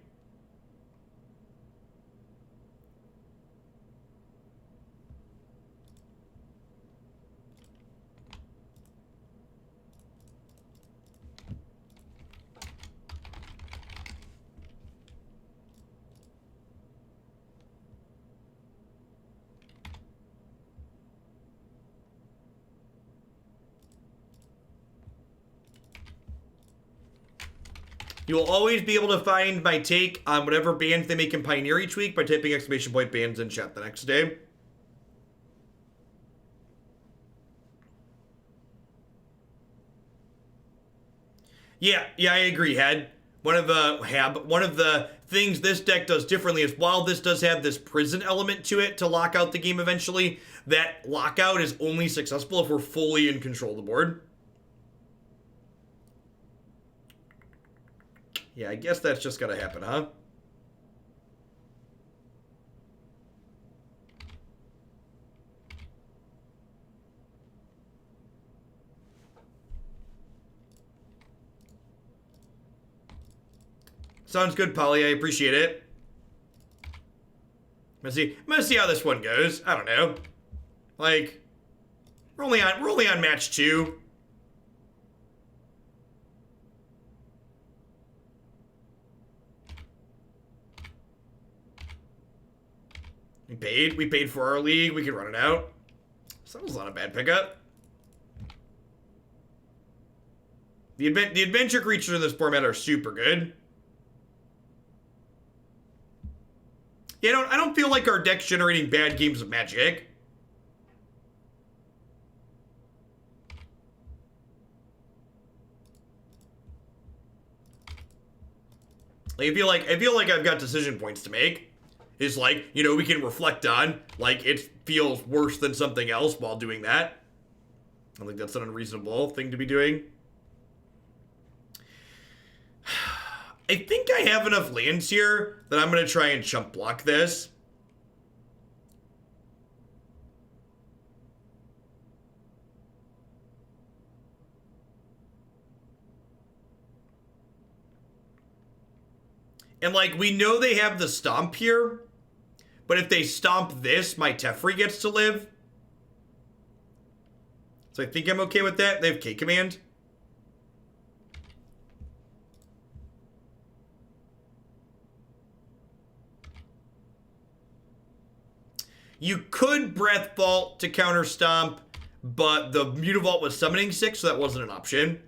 You will always be able to find my take on whatever bans they make in Pioneer each week by typing !! bans in chat the next day. Yeah, I agree, Head. One of the things this deck does differently is while this does have this prison element to it to lock out the game eventually, that lockout is only successful if we're fully in control of the board. Yeah, I guess that's just gotta happen, huh? Sounds good, Polly. I appreciate it. I'm gonna see how this one goes. I don't know. Like, we're only on match 2. We paid for our league. We can run it out. So that was not a bad pickup. The adventure creatures in this format are super good. Yeah, I don't feel like our deck's generating bad games of Magic. Like, I feel like I've got decision points to make. Is like, you know, we can reflect on, like, it feels worse than something else while doing that. I think that's an unreasonable thing to be doing. I think I have enough lands here that I'm going to try and chump block this. And, like, we know they have the stomp here, but if they stomp this, my Teferi gets to live. So I think I'm okay with that. They have K-Command. You could Breath Vault to counter Stomp, but the Mutavault was summoning 6, so that wasn't an option.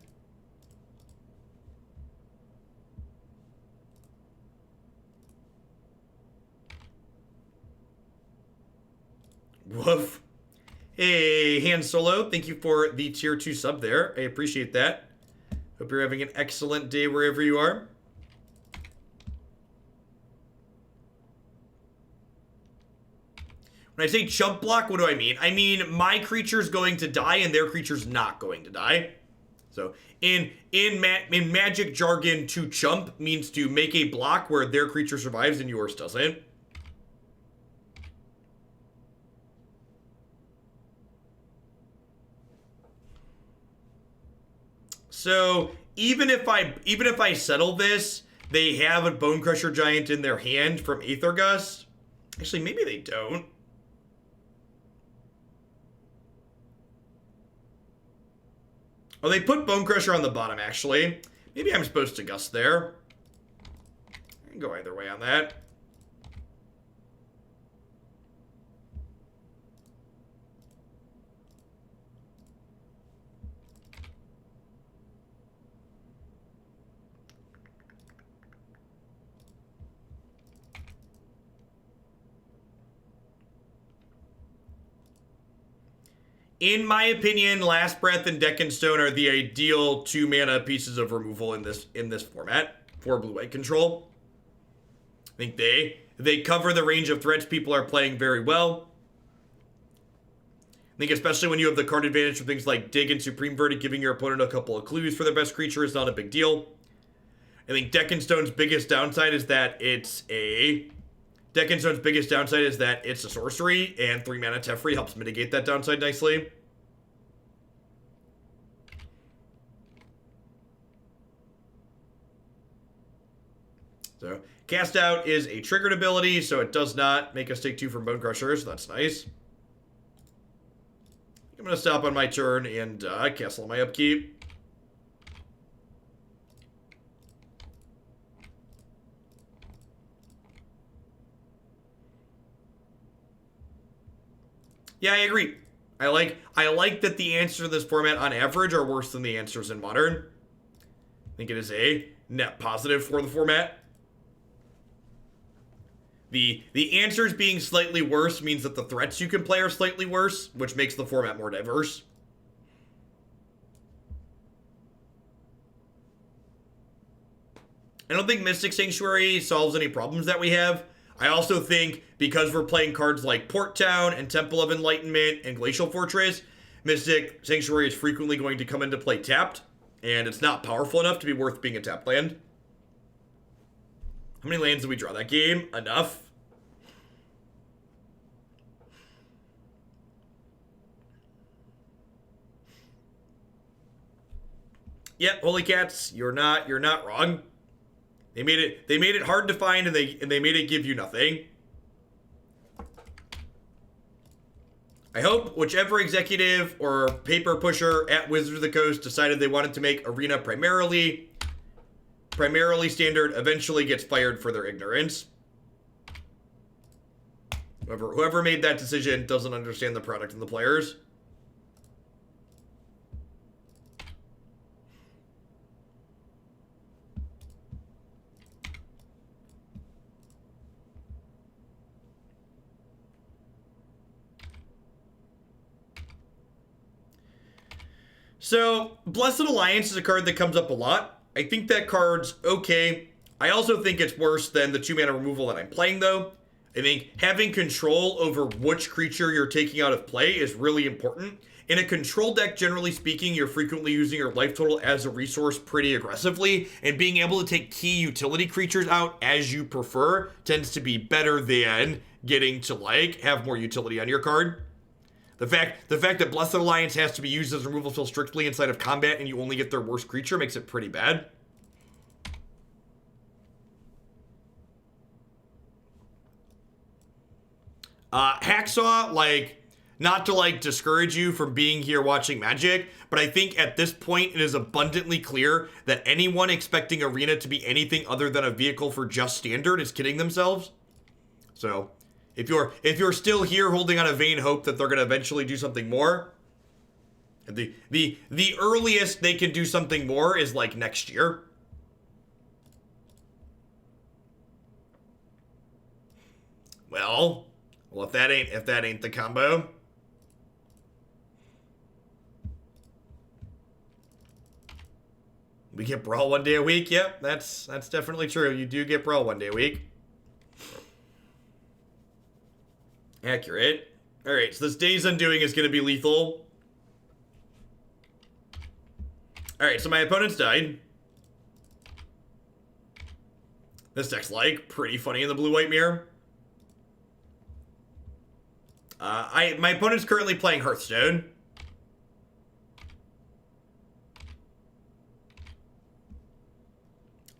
Woof. Hey, Han Solo, thank you for the tier 2 sub there. I appreciate that. Hope you're having an excellent day wherever you are. When I say chump block, what do I mean? I mean my creature's going to die and their creature's not going to die. So in Magic jargon, to chump means to make a block where their creature survives and yours doesn't. So even if I settle this, they have a Bone Crusher Giant in their hand from Aether Gust. Actually, maybe they don't. Oh, they put Bone Crusher on the bottom, actually. Maybe I'm supposed to Gust there. I can go either way on that. In my opinion, Last Breath and Deck and Stone are the ideal 2-mana pieces of removal in this format for blue-white control. I think they cover the range of threats people are playing very well. I think especially when you have the card advantage from things like Dig and Supreme Verdict, giving your opponent a couple of clues for their best creature is not a big deal. I think Deck and Stone's biggest downside is that it's a sorcery, and 3-mana Teferi helps mitigate that downside nicely. So, Cast Out is a triggered ability, so it does not make us take 2 from Bone Crusher, so that's nice. I'm going to stop on my turn and castle on my upkeep. Yeah, I agree. I like that the answers to this format on average are worse than the answers in Modern. I think it is net positive for the format. The answers being slightly worse means that the threats you can play are slightly worse, which makes the format more diverse. I don't think Mystic Sanctuary solves any problems that we have. I also think because we're playing cards like Port Town and Temple of Enlightenment and Glacial Fortress, Mystic Sanctuary is frequently going to come into play tapped, and it's not powerful enough to be worth being a tapped land. How many lands did we draw that game? Enough. Yep, Holy Cats, you're not wrong. They made it hard to find, and they made it give you nothing. I hope whichever executive or paper pusher at Wizards of the Coast decided they wanted to make Arena primarily standard eventually gets fired for their ignorance. Whoever made that decision doesn't understand the product and the players. So, Blessed Alliance is a card that comes up a lot. I think that card's okay. I also think it's worse than the 2-mana removal that I'm playing, though. I think having control over which creature you're taking out of play is really important. In a control deck, generally speaking, you're frequently using your life total as a resource pretty aggressively, and being able to take key utility creatures out as you prefer tends to be better than getting to, like, have more utility on your card. The fact that Blessed Alliance has to be used as removal spell strictly inside of combat and you only get their worst creature makes it pretty bad. Hacksaw, like, not to, like, discourage you from being here watching Magic, but I think at this point it is abundantly clear that anyone expecting Arena to be anything other than a vehicle for just Standard is kidding themselves. So, if you're still here holding on a vain hope that they're going to eventually do something more, the earliest they can do something more is like next year. Well, if that ain't the combo. We get Brawl 1 day a week. Yep, that's definitely true. You do get Brawl 1 day a week. Accurate. Alright, so this Day's Undoing is going to be lethal. Alright, so my opponent's died. This deck's, like, pretty funny in the blue-white mirror. My opponent's currently playing Hearthstone.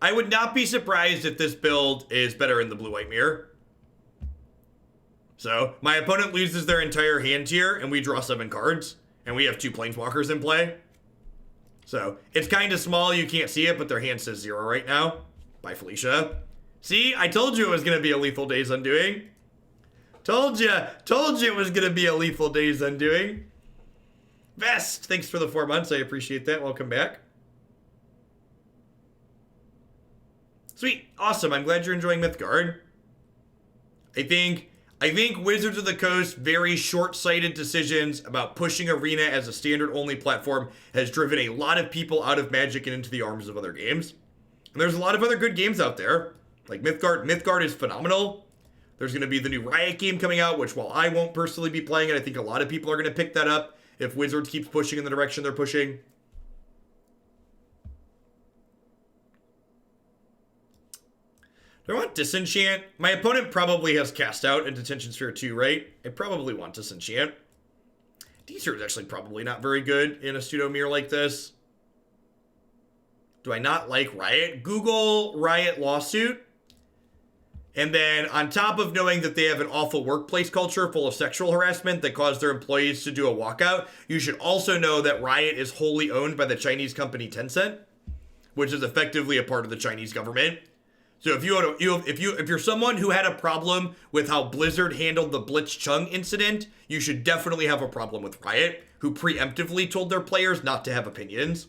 I would not be surprised if this build is better in the blue-white mirror. So, my opponent loses their entire hand here, and we draw 7 cards, and we have 2 Planeswalkers in play. So, it's kind of small, you can't see it, but their hand says 0 right now. Bye, Felicia. See, I told you it was going to be a lethal Day's Undoing. Told you it was going to be a lethal Day's Undoing. Vest, thanks for the 4 months, I appreciate that, welcome back. Sweet, awesome, I'm glad you're enjoying Mythgard. I think Wizards of the Coast very short-sighted decisions about pushing Arena as a standard-only platform has driven a lot of people out of Magic and into the arms of other games. And there's a lot of other good games out there. Like Mythgard. Mythgard is phenomenal. There's going to be the new Riot game coming out, which while I won't personally be playing it, I think a lot of people are going to pick that up if Wizards keeps pushing in the direction they're pushing. Do I want Disenchant? My opponent probably has Cast Out and Detention Sphere 2, right? I probably want Disenchant. Deezer is actually probably not very good in a pseudo mirror like this. Do I not like Riot? Google Riot lawsuit. And then on top of knowing that they have an awful workplace culture full of sexual harassment that caused their employees to do a walkout, you should also know that Riot is wholly owned by the Chinese company Tencent, which is effectively a part of the Chinese government. So if you're someone who had a problem with how Blizzard handled the Blitzchung incident, you should definitely have a problem with Riot, who preemptively told their players not to have opinions.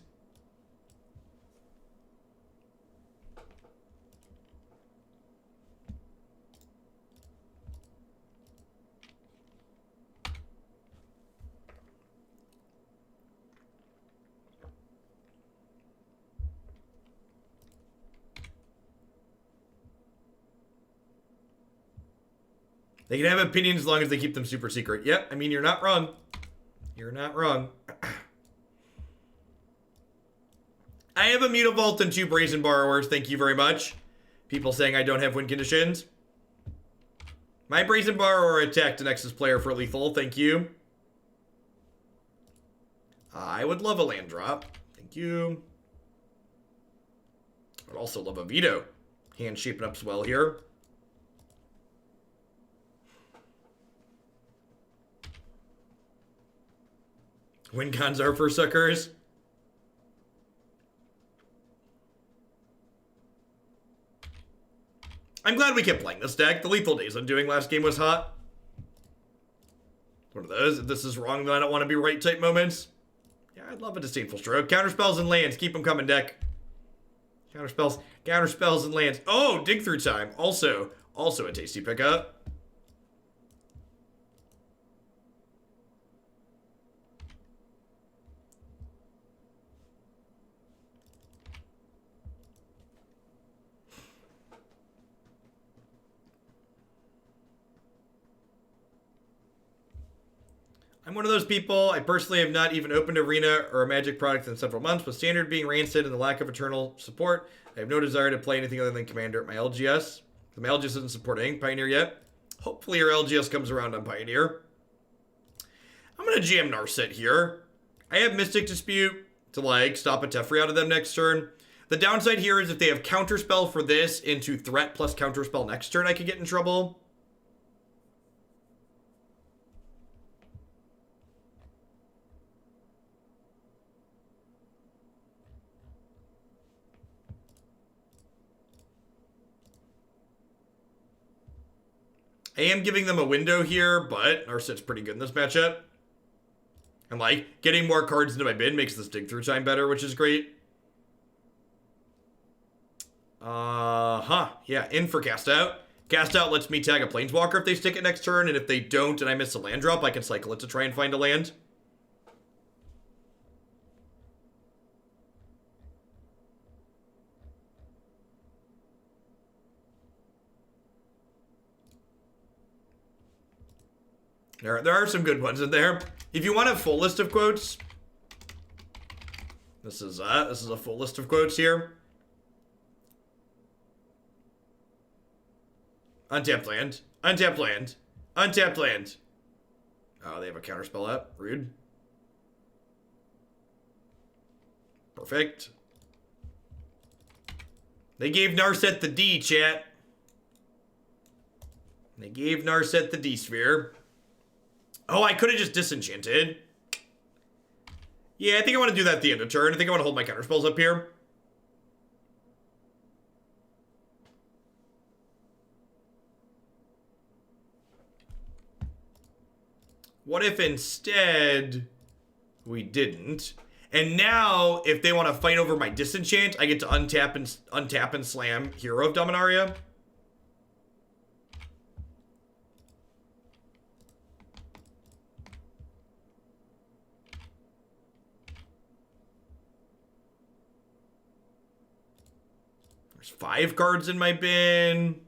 They can have opinions as long as they keep them super secret. Yep, I mean, you're not wrong. You're not wrong. I have a Mutavault and 2 Brazen Borrowers. Thank you very much. People saying I don't have win conditions. My Brazen Borrower attacked an Nexus player for lethal. Thank you. I would love a land drop. Thank you. I would also love a Veto. Hand shaping up well here. Win cons are for suckers. I'm glad we kept playing this deck. The lethal days I'm doing last game was hot. One of those. If this is wrong, then I don't want to be right type moments. Yeah, I'd love a Disdainful Stroke. Counterspells and lands. Keep them coming, deck. Counterspells and lands. Oh, dig through time. Also a tasty pickup. I'm one of those people. I personally have not even opened Arena or a Magic product in several months. With Standard being rancid and the lack of eternal support, I have no desire to play anything other than Commander at my LGS. My LGS isn't supporting Pioneer yet. Hopefully your LGS comes around on Pioneer. I'm going to jam Narset here. I have Mystic Dispute to, like, stop a Teferi out of them next turn. The downside here is if they have Counterspell for this into Threat plus Counterspell next turn, I could get in trouble. I am giving them a window here, but Narset's pretty good in this matchup. And, like, getting more cards into my bin makes this dig through time better, which is great. Yeah, in for Cast Out. Cast Out lets me tag a Planeswalker if they stick it next turn, and if they don't and I miss a land drop, I can cycle it to try and find a land. There are some good ones in there. If you want a full list of quotes, this is a full list of quotes here. Untapped land. Untapped land. Untapped land. Oh, they have a counterspell up. Rude. Perfect. They gave Narset the D, chat. They gave Narset the D sphere. Oh, I could have just disenchanted. Yeah, I think I want to do that at the end of turn. I think I want to hold my counterspells up here. What if instead we didn't? And now, if they want to fight over my disenchant, I get to untap and slam Hero of Dominaria. There's 5 cards in my bin.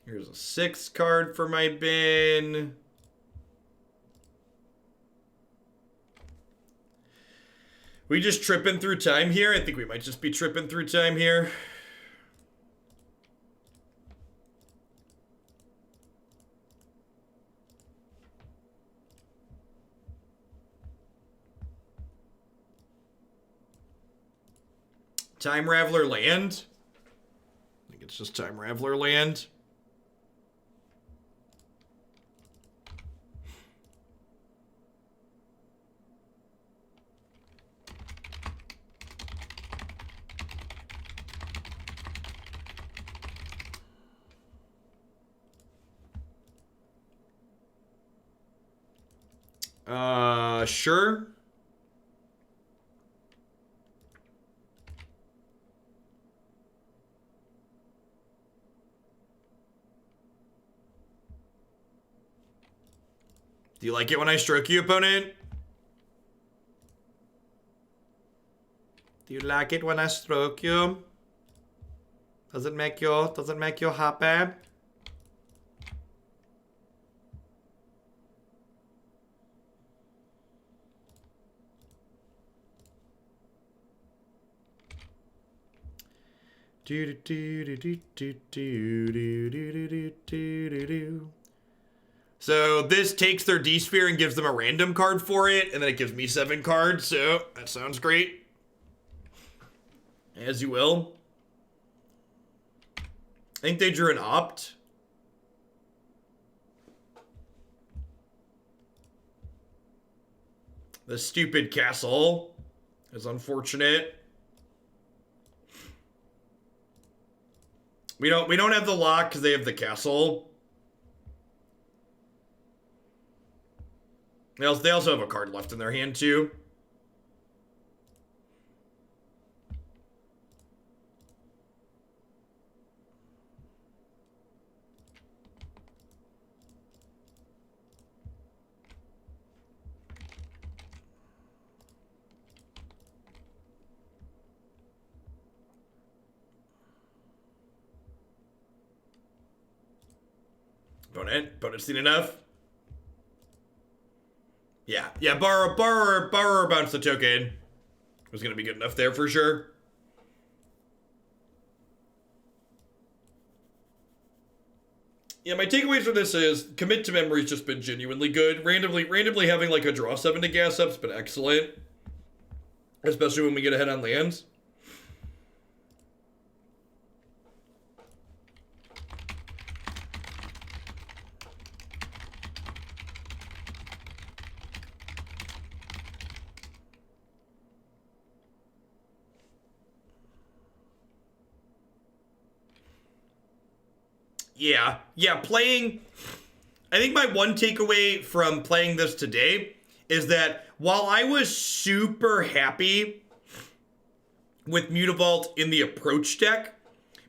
Here's a 6 card for my bin. We just tripping through time here? I think we might just be tripping through time here. Time Raveler land? I think it's just Time Raveler land. Sure. Do you like it when I stroke you, opponent? Do you like it when I stroke you? Does it make you happy? So this takes their D-Sphere and gives them a random card for it, and then it gives me 7 cards, so that sounds great. As you will. I think they drew an opt. The stupid castle is unfortunate. We don't have the lock because they have the castle. They also have a card left in their hand too. Opponent's seen enough. Yeah, borrower bounce the token. Was gonna be good enough there for sure. Yeah, my takeaways from this is commit to memory's just been genuinely good. Randomly having like a draw 7 to gas up's been excellent. Especially when we get ahead on lands. Yeah, playing... I think my one takeaway from playing this today is that while I was super happy with Mutavault in the approach deck,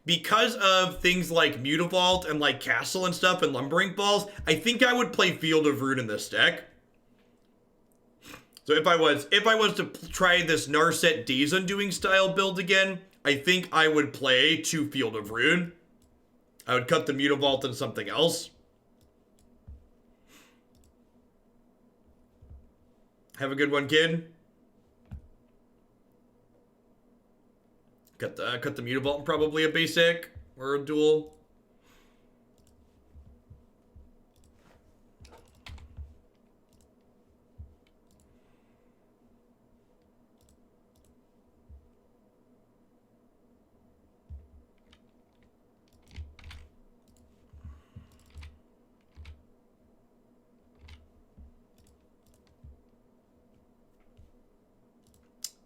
because of things like Mutavault and like Castle and stuff and Lumbering Balls, I think I would play Field of Ruin in this deck. So if I was to try this Narset Days Undoing style build again, I think I would play 2 Field of Ruin. I would cut the Mutavault and something else. Have a good one, kid. Cut the Mutavault and probably a basic or a dual.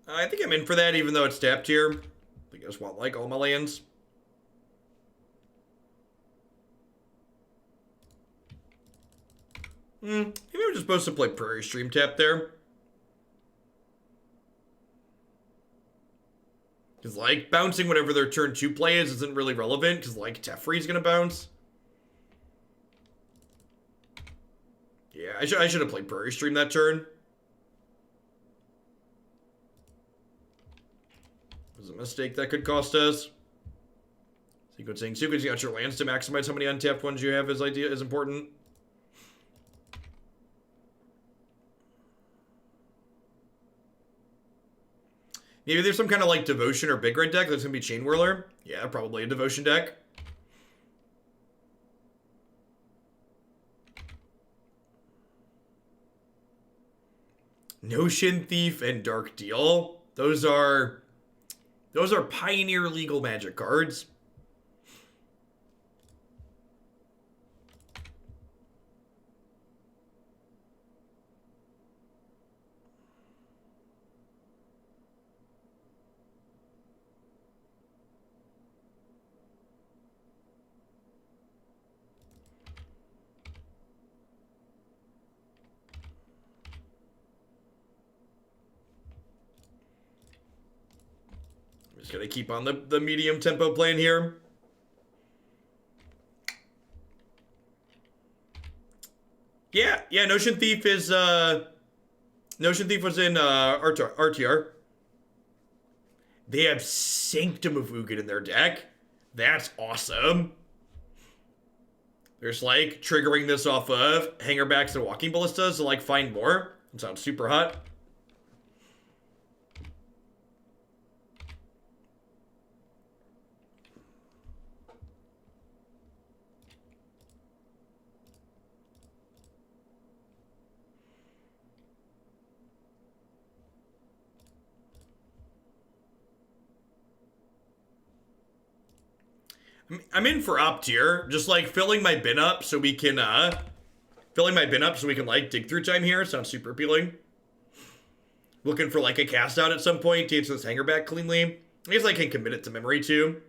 I think I'm in for that, even though it's tapped here. I think I just want, like, all my lands. Maybe I'm just supposed to play Prairie Stream tap there. Because, like, bouncing whatever their turn 2 play is isn't really relevant, because, like, Teferi's gonna bounce. Yeah, I should have played Prairie Stream that turn. A mistake that could cost us. Sequencing out your lands to maximize how many untapped ones you have is important. Maybe there's some kind of like Devotion or Big Red deck that's gonna be Chain Whirler. Yeah, probably a Devotion deck. Notion Thief and Dark Deal. Those are Pioneer legal Magic cards. Just gonna keep on the medium tempo playing here. Yeah, Notion Thief is Notion Thief was in RTR. They have Sanctum of Ugin in their deck. That's awesome. There's like triggering this off of Hangerbacks and Walking Ballistas to like find more. That sounds super hot. I'm in for op tier, just like filling my bin up so we can like dig through time here. Sounds super appealing. Looking for like a cast out at some point to answer this hanger back cleanly. I guess I can commit it to memory too.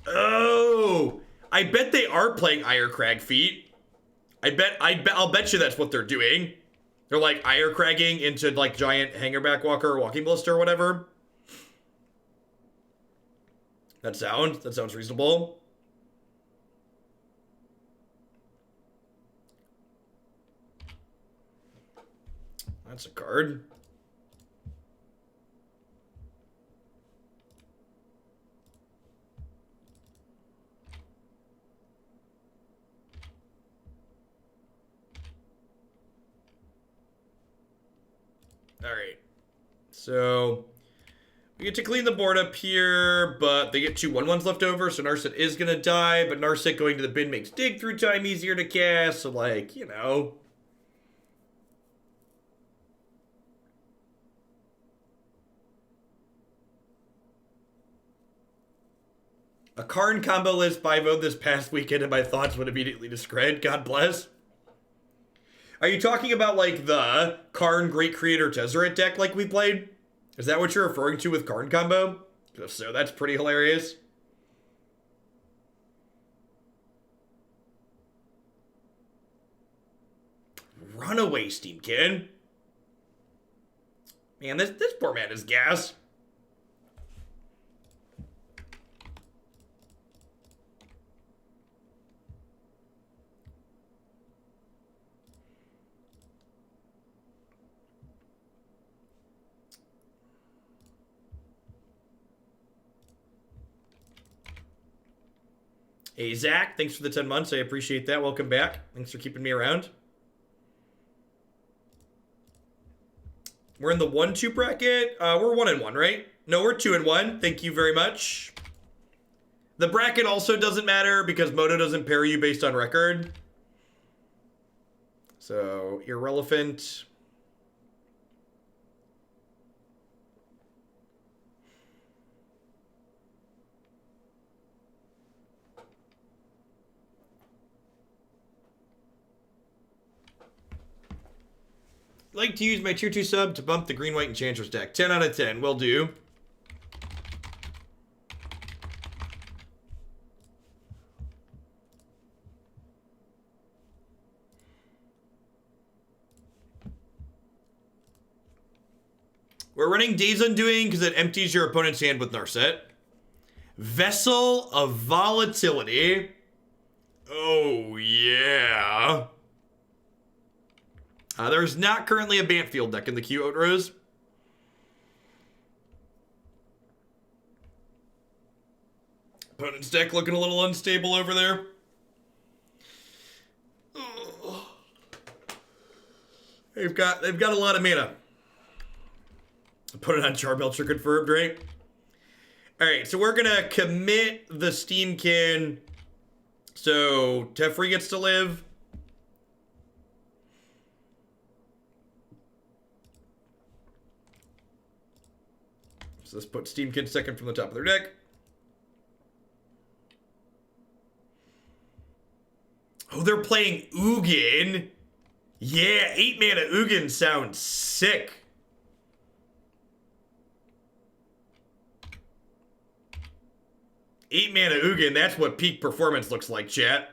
Oh, I bet they are playing Ire Crag feet. I'll bet you that's what they're doing. They're like Ire Cragging into like giant hangerback walker or walking ballista or whatever. That sounds reasonable. That's a card. All right. So we get to clean the board up here, but they get 2 1/1s left over, so Narset is going to die, but Narset going to the bin makes dig through time easier to cast, so like, you know. A Karn combo list 5-0 this past weekend and my thoughts would immediately discredit. God bless. Are you talking about like the Karn Great Creator Tezzeret deck like we played? Is that what you're referring to with Karn combo? If so, that's pretty hilarious. Runaway Steamkin. Man, this poor man is gas. Hey, Zach, thanks for the 10 months. I appreciate that. Welcome back. Thanks for keeping me around. We're in the 1-2 bracket. We're 1-1, right? No, we're 2-1. Thank you very much. The bracket also doesn't matter because Moto doesn't pair you based on record. So, irrelevant. Like to use my tier 2 sub to bump the green, white, Enchantress deck. 10 out of 10. Will do. We're running Days Undoing because it empties your opponent's hand with Narset. Vessel of Volatility. Oh, yeah. There's not currently a Bantfield deck in the queue, Oatrose. Opponent's deck looking a little unstable over there. They've got a lot of mana. Put it on Charbelcher confirmed, right? Alright, so we're gonna commit the Steamkin. So Teferi gets to live. So let's put Steamkin second from the top of their deck. Oh, they're playing Ugin. Yeah, 8 mana Ugin sounds sick. Eight mana Ugin, that's what peak performance looks like, chat.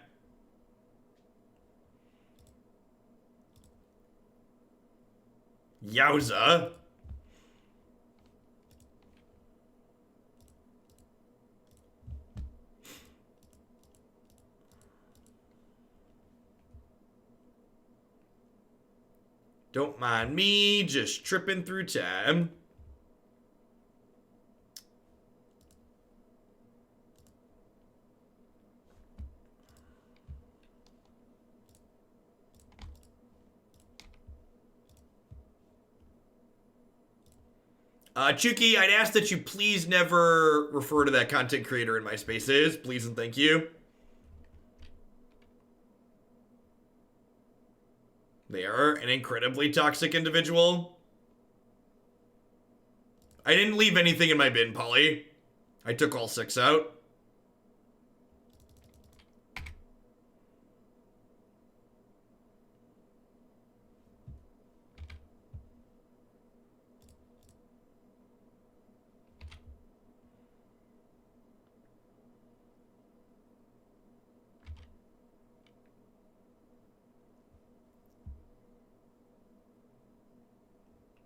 Yowza. Don't mind me, just tripping through time. Chuki, I'd ask that you please never refer to that content creator in my spaces. Please and thank you. They are an incredibly toxic individual. I didn't leave anything in my bin, Polly. I took all 6 out.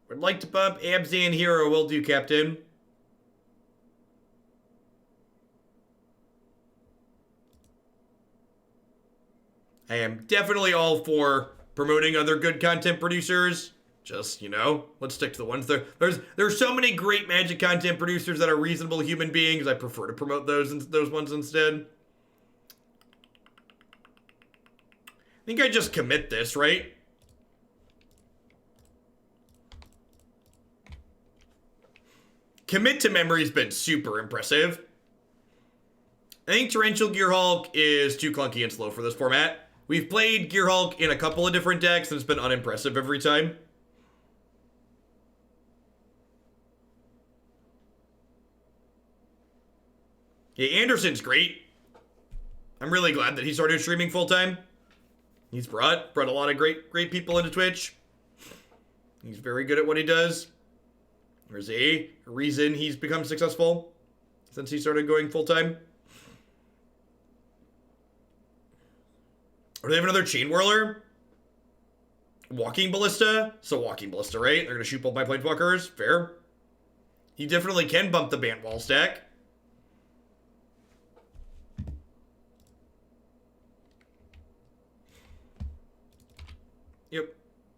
Would like to bump Abzan Hero, will do, Captain. I am definitely all for promoting other good content producers. Just, you know, let's stick to the ones there. There's so many great Magic content producers that are reasonable human beings. I prefer to promote those ones instead. I think I just commit this, right? Commit to Memory's been super impressive. I think Torrential Gearhulk is too clunky and slow for this format. We've played Gearhulk in a couple of different decks and it's been unimpressive every time. Yeah, Anderson's great. I'm really glad that he started streaming full-time. He's brought a lot of great people into Twitch. He's very good at what he does. There's a reason he's become successful since he started going full-time. Or do they have another Chain Whirler? Walking Ballista? So Walking Ballista, right? They're going to shoot both my Planeswalkers. Fair. He definitely can bump the Bant Wall stack. Yep.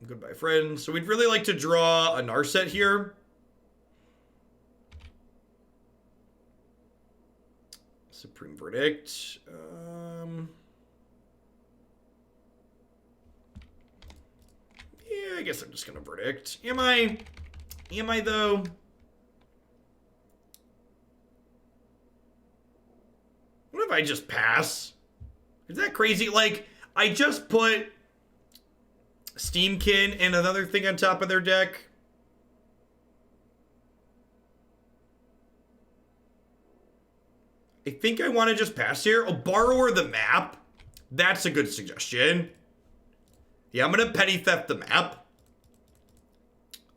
Goodbye, friends. So we'd really like to draw a Narset here. Supreme Verdict. Yeah, I guess I'm just gonna Verdict. Am I though? What if I just pass? Is that crazy? Like, I just put Steamkin and another thing on top of their deck. I think I want to just pass here. Oh, Borrower the map. That's a good suggestion. Yeah, I'm going to Petty Theft the map.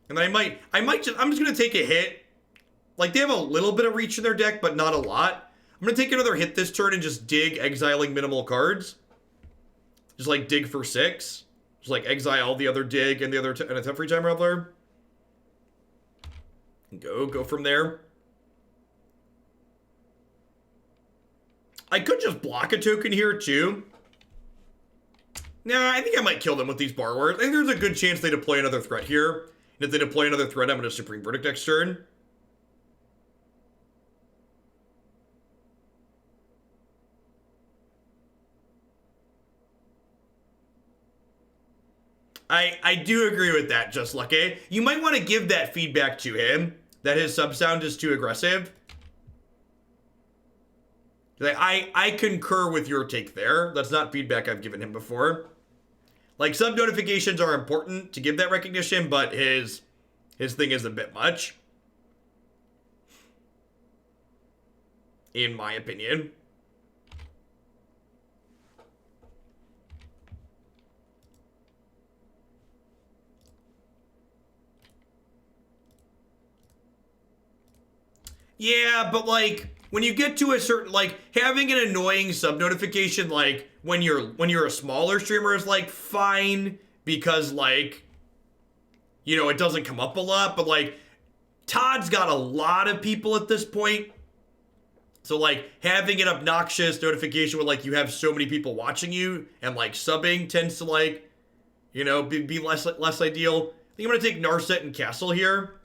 And then I'm just going to take a hit. Like, they have a little bit of reach in their deck, but not a lot. I'm going to take another hit this turn and just dig, exiling minimal cards. Just, like, dig for 6. Just, like, exile the other dig and the other and a Teferi Time Raveler. Go from there. I could just block a token here, too. Nah, I think I might kill them with these Borrowers. I think there's a good chance they deploy another threat here. And if they deploy another threat, I'm going to Supreme Verdict next turn. I do agree with that, Just Lucky. You might want to give that feedback to him, that his sub-sound is too aggressive. Like, I concur with your take there. That's not feedback I've given him before. Like, sub notifications are important to give that recognition, but his thing is a bit much. In my opinion. Yeah, but like, when you get to a certain, like, having an annoying sub notification, like, when you're a smaller streamer is, like, fine, because, like, you know, it doesn't come up a lot, but, like, Todd's got a lot of people at this point, so, like, having an obnoxious notification where, like, you have so many people watching you, and, like, subbing tends to, like, you know, be less ideal. I think I'm gonna take Narset and Castle here.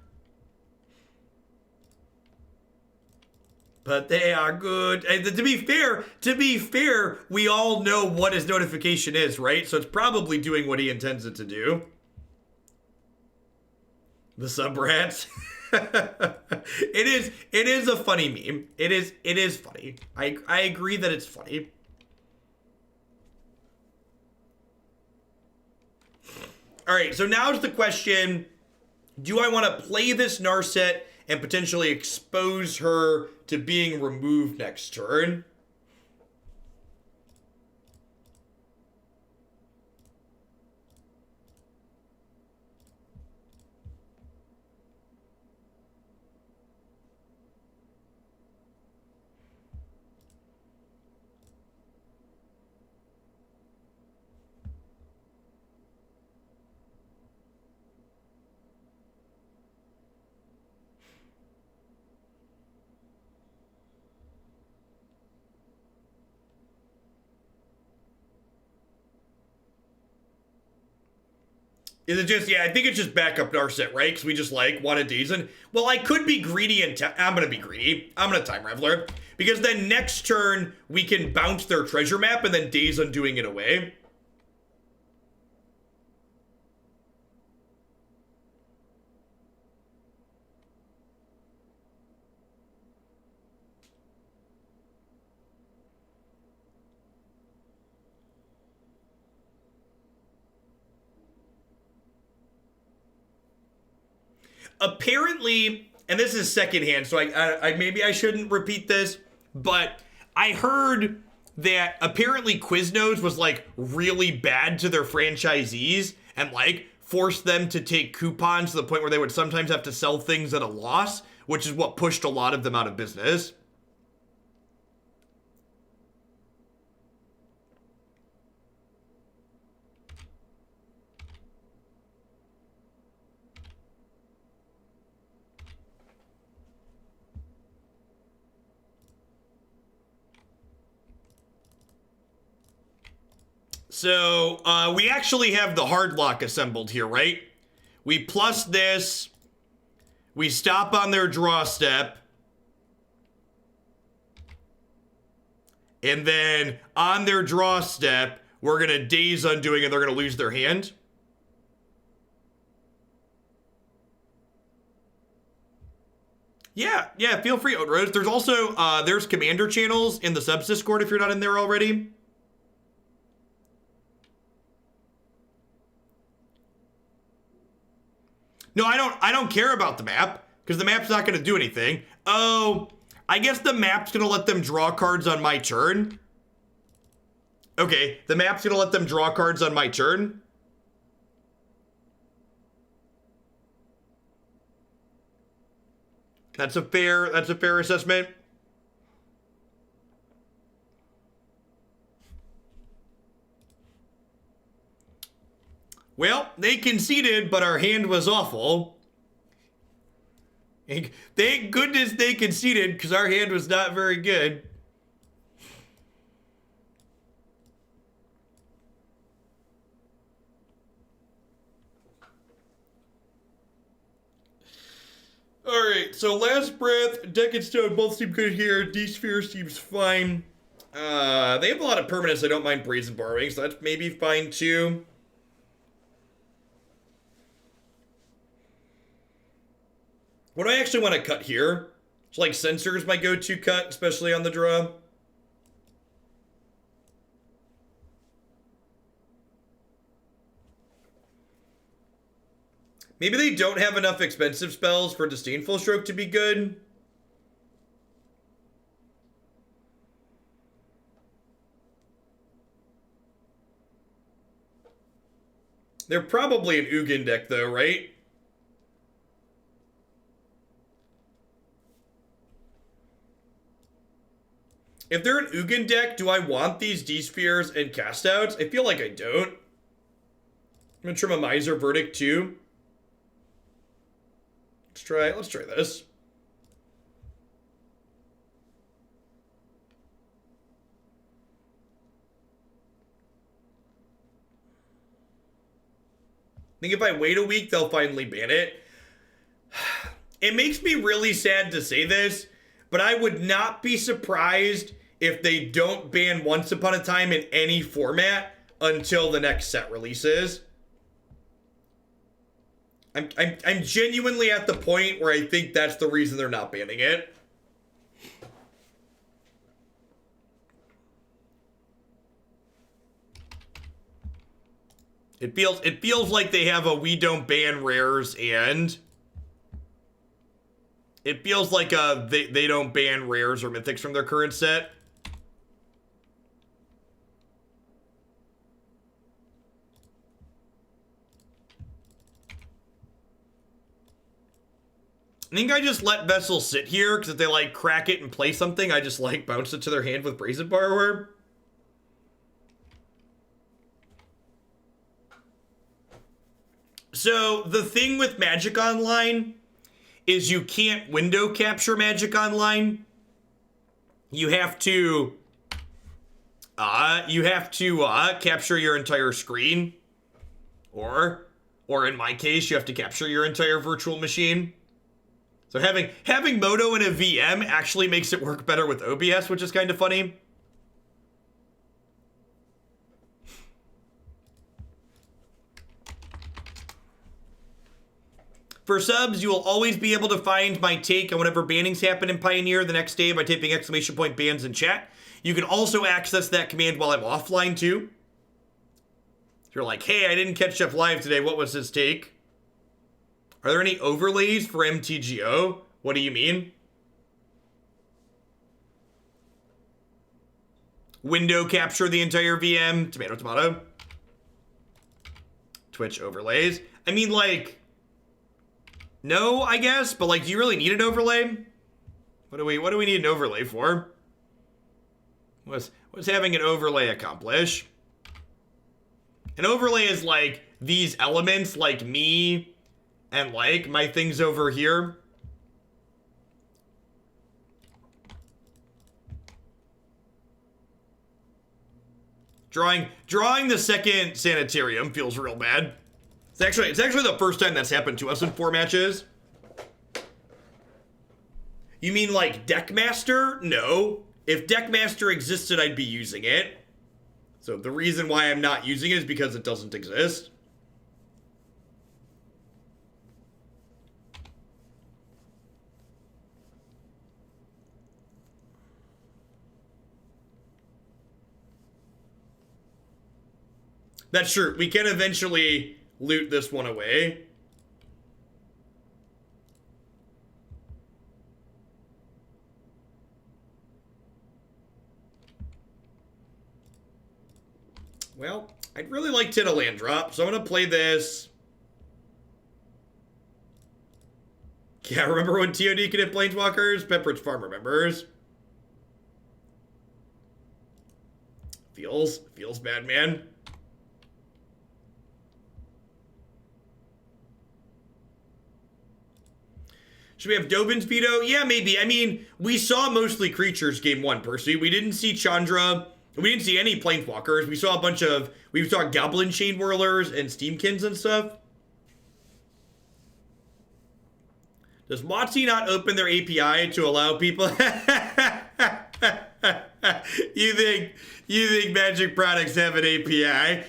But they are good. And to be fair, we all know what his notification is, right? So it's probably doing what he intends it to do. The sub rats. It is a funny meme. It is funny. I agree that it's funny. All right, so now's the question, do I want to play this Narset and potentially expose her to being removed next turn? Is it just, yeah, I think it's just backup Narset, right? Because we just want a Dazen. Well, I could be greedy and I'm going to be greedy. I'm going to time Raveler. Because then next turn, we can bounce their treasure map and then Dazen doing it away. Apparently, and this is secondhand, so I maybe I shouldn't repeat this, but I heard that apparently Quiznos was really bad to their franchisees and forced them to take coupons to the point where they would sometimes have to sell things at a loss, which is what pushed a lot of them out of business. So, we actually have the hard lock assembled here, right? We plus this. We stop on their draw step. And then on their draw step, we're going to Daze Undoing and they're going to lose their hand. Yeah, feel free, Oatrose. There's also, there's commander channels in the subs Discord if you're not in there already. No, I don't care about the map, because the map's not going to do anything. Oh, I guess the map's going to let them draw cards on my turn. Okay, the map's going to let them draw cards on my turn. That's a fair assessment. Well, they conceded, but our hand was awful. Thank goodness they conceded, because our hand was not very good. Alright, so Last Breath, Deck and Stone both seem good here. D-Sphere seems fine. They have a lot of permanents I don't mind Brazen Borrowing, so that's maybe fine too. What do I actually want to cut here? It's Censor is my go-to cut, especially on the draw. Maybe they don't have enough expensive spells for Disdainful Stroke to be good. They're probably an Ugin deck though, right? If they're an Ugin deck, do I want these D-Spheres and castouts? I feel like I don't. I'm gonna trim a Miser Verdict too. Let's try this. I think if I wait a week, they'll finally ban it. It makes me really sad to say this, but I would not be surprised if they don't ban Once Upon a Time in any format until the next set releases. I'm genuinely at the point where I think that's the reason they're not banning it. It feels like they have a we don't ban rares, and it feels like they don't ban rares or mythics from their current set. I think I just let Vessel sit here, because if they, like, crack it and play something, I just, like, bounce it to their hand with Brazen Borrower. So, the thing with Magic Online is you can't window capture Magic Online. You have to capture your entire screen. Or in my case, you have to capture your entire virtual machine. So having Moto in a VM actually makes it work better with OBS, which is kind of funny. For subs, you will always be able to find my take on whatever bannings happen in Pioneer the next day by typing !! bans in chat. You can also access that command while I'm offline too. If you're like, hey, I didn't catch Jeff live today, what was his take? Are there any overlays for MTGO? What do you mean? Window capture the entire VM. Tomato, tomato. Twitch overlays. I mean, like, no, I guess, but like, do you really need an overlay? What do we need an overlay for? What's having an overlay accomplish? An overlay is like these elements, like me and like my things over here. Drawing the second Sanitarium feels real bad. It's actually the first time that's happened to us in 4 matches. You mean like Deckmaster? No. If Deckmaster existed, I'd be using it. So the reason why I'm not using it is because it doesn't exist. That's true. We can eventually loot this one away. Well, I'd really like to hit a land drop, so I'm going to play this. Yeah, remember when TOD could hit Planeswalkers? Pepperidge Farm remembers. Feels bad, man. Should we have Dovin's Veto? Yeah, maybe. I mean, we saw mostly creatures game 1, Percy. We didn't see Chandra. We didn't see any Planeswalkers. We saw a bunch of... We saw Goblin Chain Whirlers and Steamkins and stuff. Does WotC not open their API to allow people... You think Magic products have an API?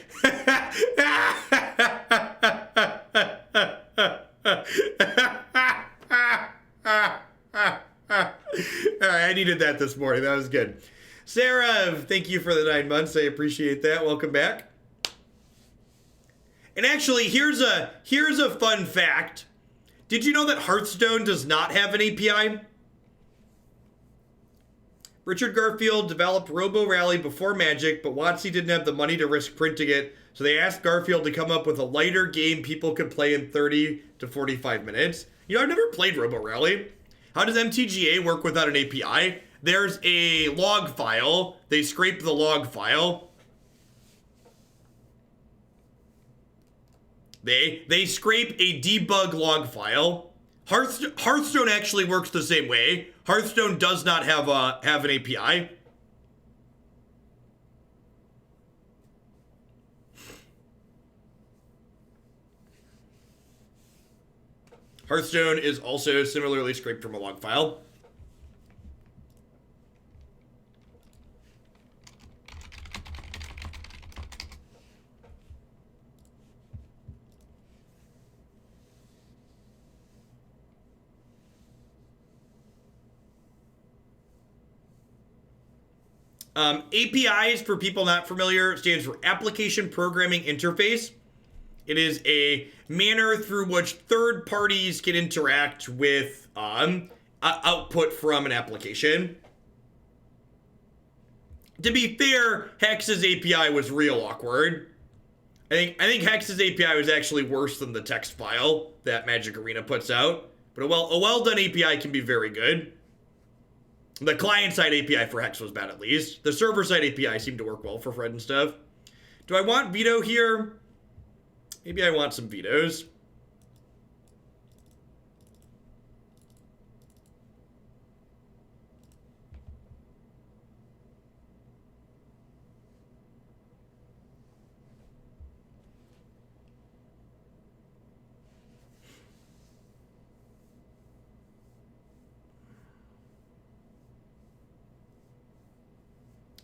Alright, I needed that this morning. That was good. Sarah, thank you for the 9 months. I appreciate that. Welcome back. And actually, here's a fun fact. Did you know that Hearthstone does not have an API? Richard Garfield developed Robo Rally before Magic, but WotC didn't have the money to risk printing it, so they asked Garfield to come up with a lighter game people could play in 30 to 45 minutes. You know, I've never played Robo Rally. How does MTGA work without an API? There's a log file. They scrape the log file. They scrape a debug log file. Hearthstone actually works the same way. Hearthstone does not have an API. Hearthstone is also similarly scraped from a log file. APIs, for people not familiar, stands for Application Programming Interface. It is a manner through which third parties can interact with output from an application. To be fair, Hex's API was real awkward. I think Hex's API was actually worse than the text file that Magic Arena puts out. But a well-done API can be very good. The client-side API for Hex was bad, at least. The server-side API seemed to work well for Fred and stuff. Do I want Veto here? Maybe I want some vetoes.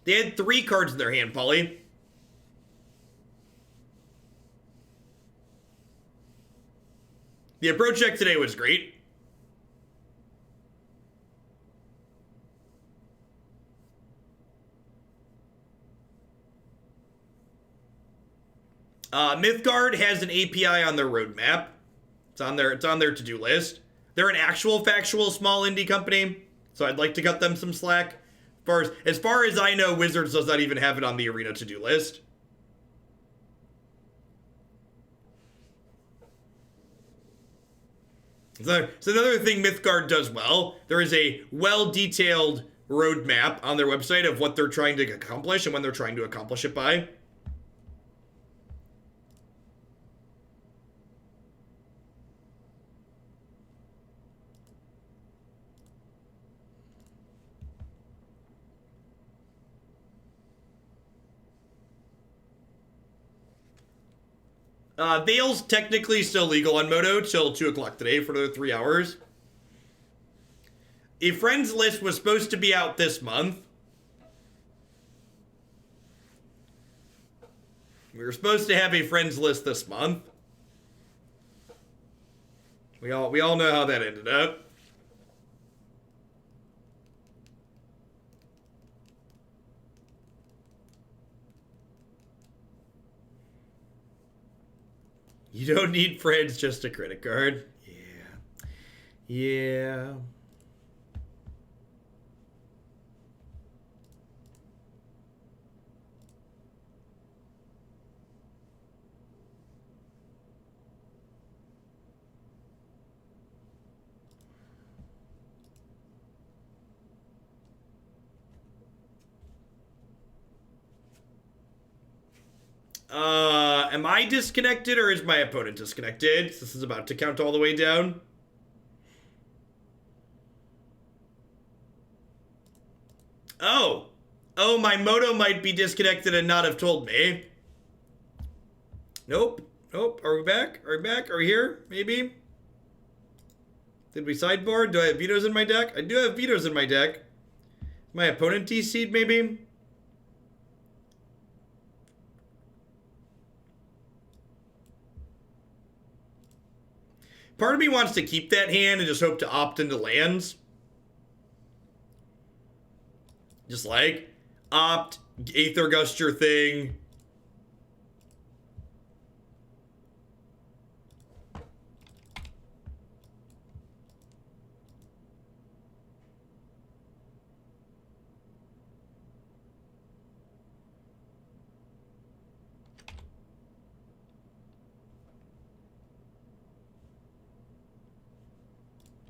They had 3 cards in their hand, Polly. The approach check today was great. Mythgard has an API on their roadmap. It's on their to-do list. They're an actual factual small indie company, so I'd like to cut them some slack. As far as I know, Wizards does not even have it on the Arena to-do list. So another thing Mythgard does well, there is a well-detailed roadmap on their website of what they're trying to accomplish and when they're trying to accomplish it by. Veil's technically still legal on Moto till 2 o'clock today for another 3 hours. A friends list was supposed to be out this month. We were supposed to have a friends list this month. We all know how that ended up. You don't need friends, just a credit card. Yeah. Am I disconnected or is my opponent disconnected? This is about to count all the way down. Oh, my Moto might be disconnected and not have told me. Nope. Are we back? Are we here? Maybe? Did we sideboard? Do I have vetoes in my deck? I do have vetoes in my deck. My opponent DC'd maybe? Part of me wants to keep that hand and just hope to opt into lands. Just like, opt, Aether Gust your thing.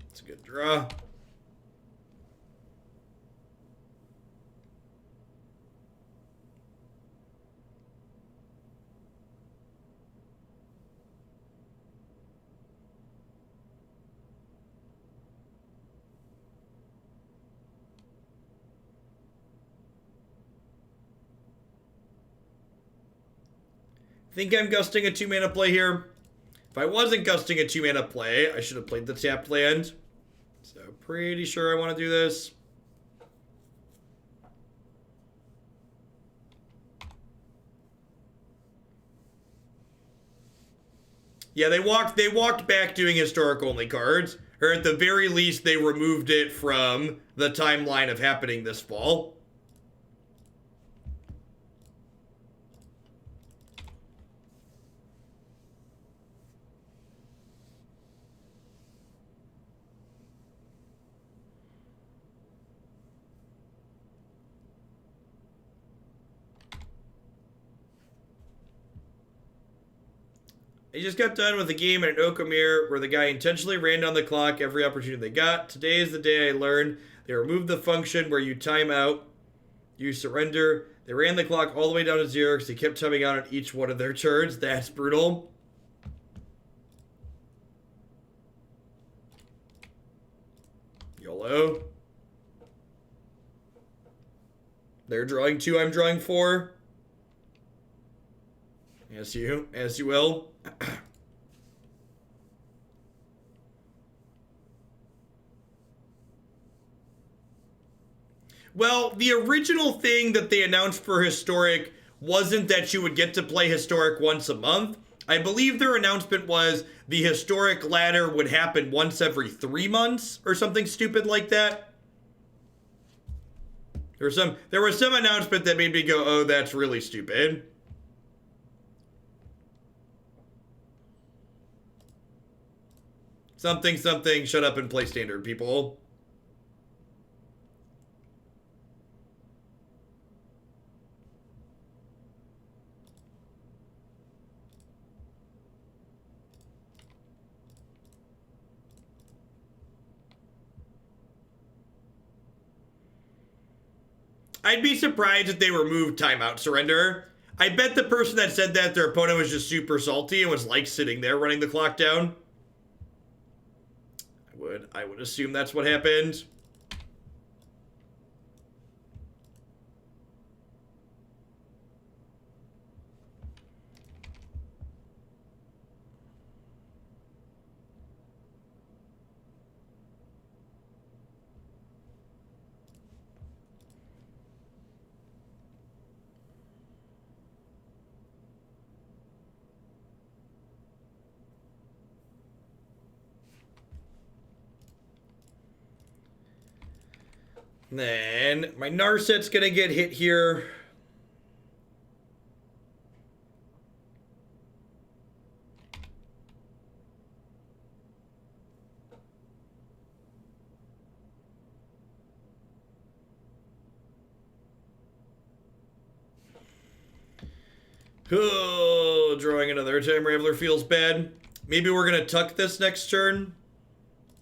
It's a good draw. Think I'm gusting a 2-mana play here. If I wasn't gusting a 2-mana play, I should have played the tapped land. So pretty sure I want to do this. Yeah, they walked back doing historic only cards, or at the very least they removed it from the timeline of happening this fall. I just got done with a game at an Okamir where the guy intentionally ran down the clock every opportunity they got. Today is the day I learned they removed the function where you time out, you surrender. They ran the clock all the way down to 0 because they kept timing out on each one of their turns. That's brutal. YOLO. They're drawing 2, I'm drawing 4. As you will. Well, the original thing that they announced for Historic wasn't that you would get to play Historic once a month. I believe their announcement was the Historic ladder would happen once every 3 months or something stupid like that. There was some announcement that made me go, oh, that's really stupid. Something, shut up and play Standard, people. I'd be surprised if they removed timeout surrender. I bet the person that said that, their opponent was just super salty and was like sitting there running the clock down. I would assume that's what happened. Then my Narset's gonna get hit here. Oh, drawing another time Raveler feels bad. Maybe we're gonna tuck this next turn.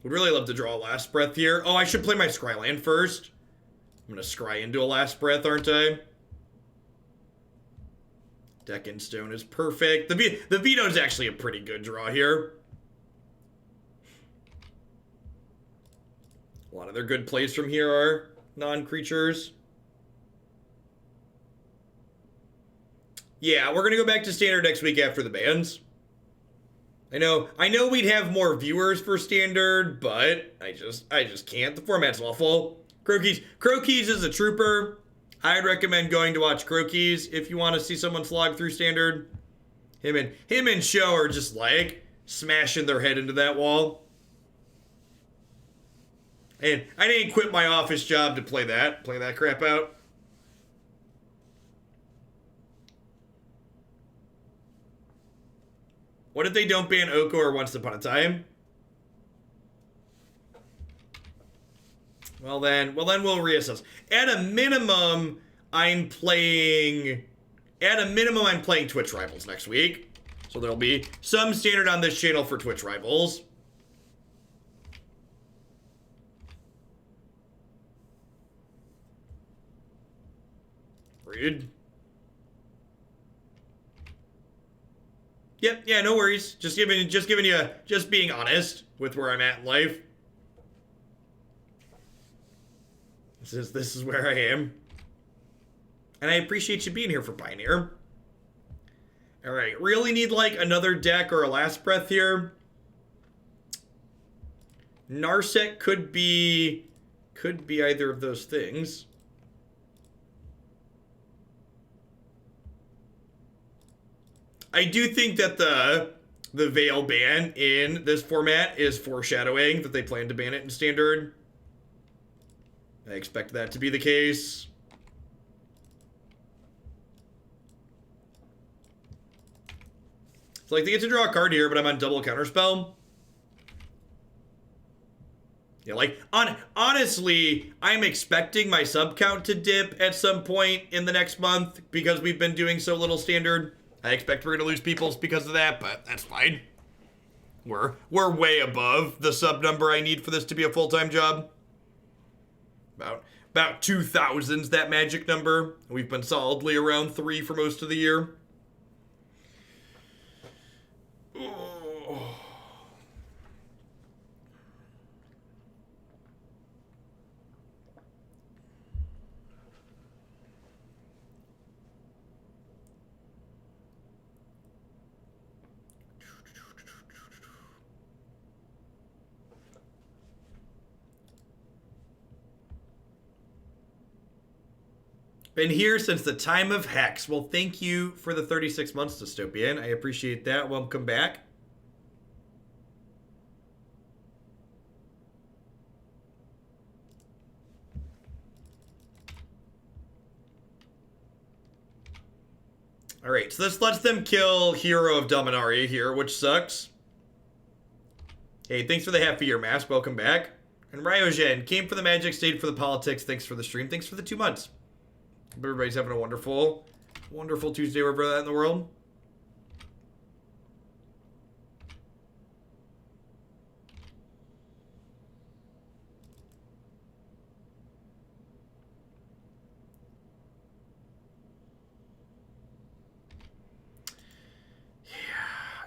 Would really love to draw a Last Breath here. Oh, I should play my Scryland first. I'm gonna scry into a Last Breath, aren't I? Deck in Stone is perfect. The Veto is actually a pretty good draw here. A lot of their good plays from here are non-creatures. Yeah, we're gonna go back to Standard next week after the bans. I know we'd have more viewers for Standard, but I just can't. The format's awful. Croquis is a trooper. I'd recommend going to watch Croquis if you want to see someone slog through Standard. Him and Show are just like smashing their head into that wall. And I didn't quit my office job to play that crap out. What if they don't ban Oko or Once Upon a Time? Well then we'll reassess. At a minimum, I'm playing Twitch Rivals next week. So there'll be some Standard on this channel for Twitch Rivals. Rude. Yep, yeah, no worries. Just being honest with where I'm at in life. This is where I am. And I appreciate you being here for Pioneer. Alright, really need like another deck or a Last Breath here. Narset could be either of those things. I do think that the Veil ban in this format is foreshadowing that they plan to ban it in Standard. I expect that to be the case. It's like they get to draw a card here, but I'm on double counterspell. Yeah, like, honestly, I'm expecting my sub count to dip at some point in the next month because we've been doing so little Standard. I expect we're gonna lose peoples because of that, but that's fine. We're way above the sub number I need for this to be a full-time job. About 2,000's that magic number. We've been solidly around 3 for most of the year. Oh. Been here since the time of Hex. Well, thank you for the 36 months, Dystopian. I appreciate that. Welcome back. All right, so this lets them kill Hero of Dominaria here, which sucks. Hey, thanks for the half-a-year mask. Welcome back. And Ryogen came for the magic, stayed for the politics. Thanks for the stream. Thanks for the 2 months. Hope everybody's having a wonderful, wonderful Tuesday wherever that in the world.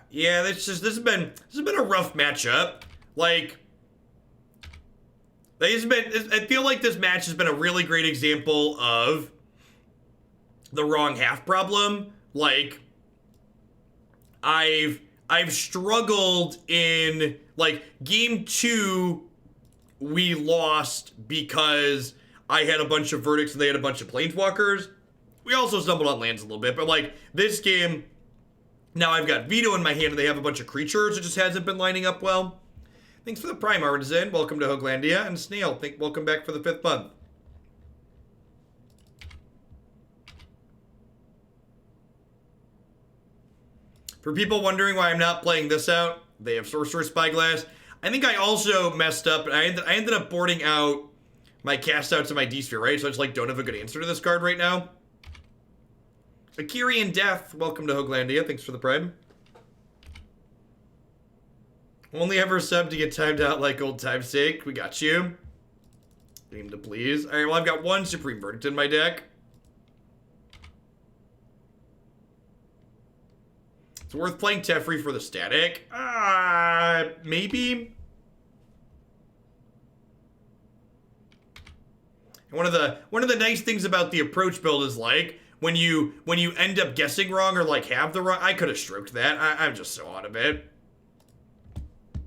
Yeah, this has been a rough matchup. Like, I feel like this match has been a really great example of the wrong half problem. Like, I've struggled in, like, game 2 we lost because I had a bunch of verdicts and they had a bunch of planeswalkers. We also stumbled on lands a little bit, but like this game, now I've got Veto in my hand and they have a bunch of creatures. It just hasn't been lining up well. Thanks for the Prime Artisan. Welcome to Hooglandia. And Snail, welcome back for the 5th month. For people wondering why I'm not playing this out, they have Sorcerer Spyglass. I think I also messed up, and I ended up boarding out my cast outs of my D-Sphere, right? So I just like don't have a good answer to this card right now. Akirian Death, welcome to Hooglandia. Thanks for the Prime. Only ever sub to get timed out like old time's sake. We got you. Aim to please. All right, well, I've got 1 Supreme Verdict in my deck. It's worth playing Teferi for the static. Maybe. And one of the nice things about the approach build is like when you end up guessing wrong or like have the wrong. I could have stroked that. I'm just so out of it.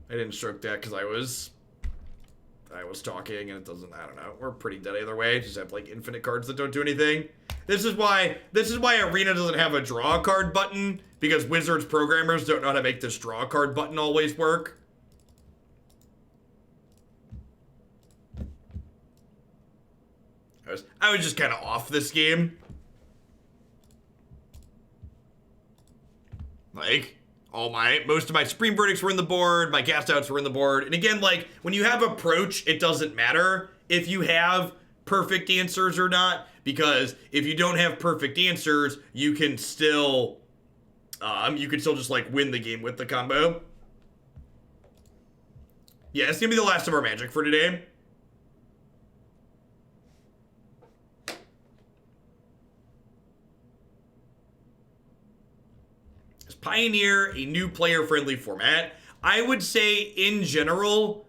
I didn't stroke that because I was talking and it doesn't. I don't know. We're pretty dead either way. Just have like infinite cards that don't do anything. This is why Arena doesn't have a draw card button, because Wizards programmers don't know how to make this draw card button always work. I was just kind of off this game. Like, most of my Supreme Verdicts were in the board, my cast outs were in the board. And again, like, when you have approach, it doesn't matter if you have perfect answers or not, because if you don't have perfect answers, you can still just like win the game with the combo. Yeah, it's gonna be the last of our magic for today. Is Pioneer a new player-friendly format? I would say in general,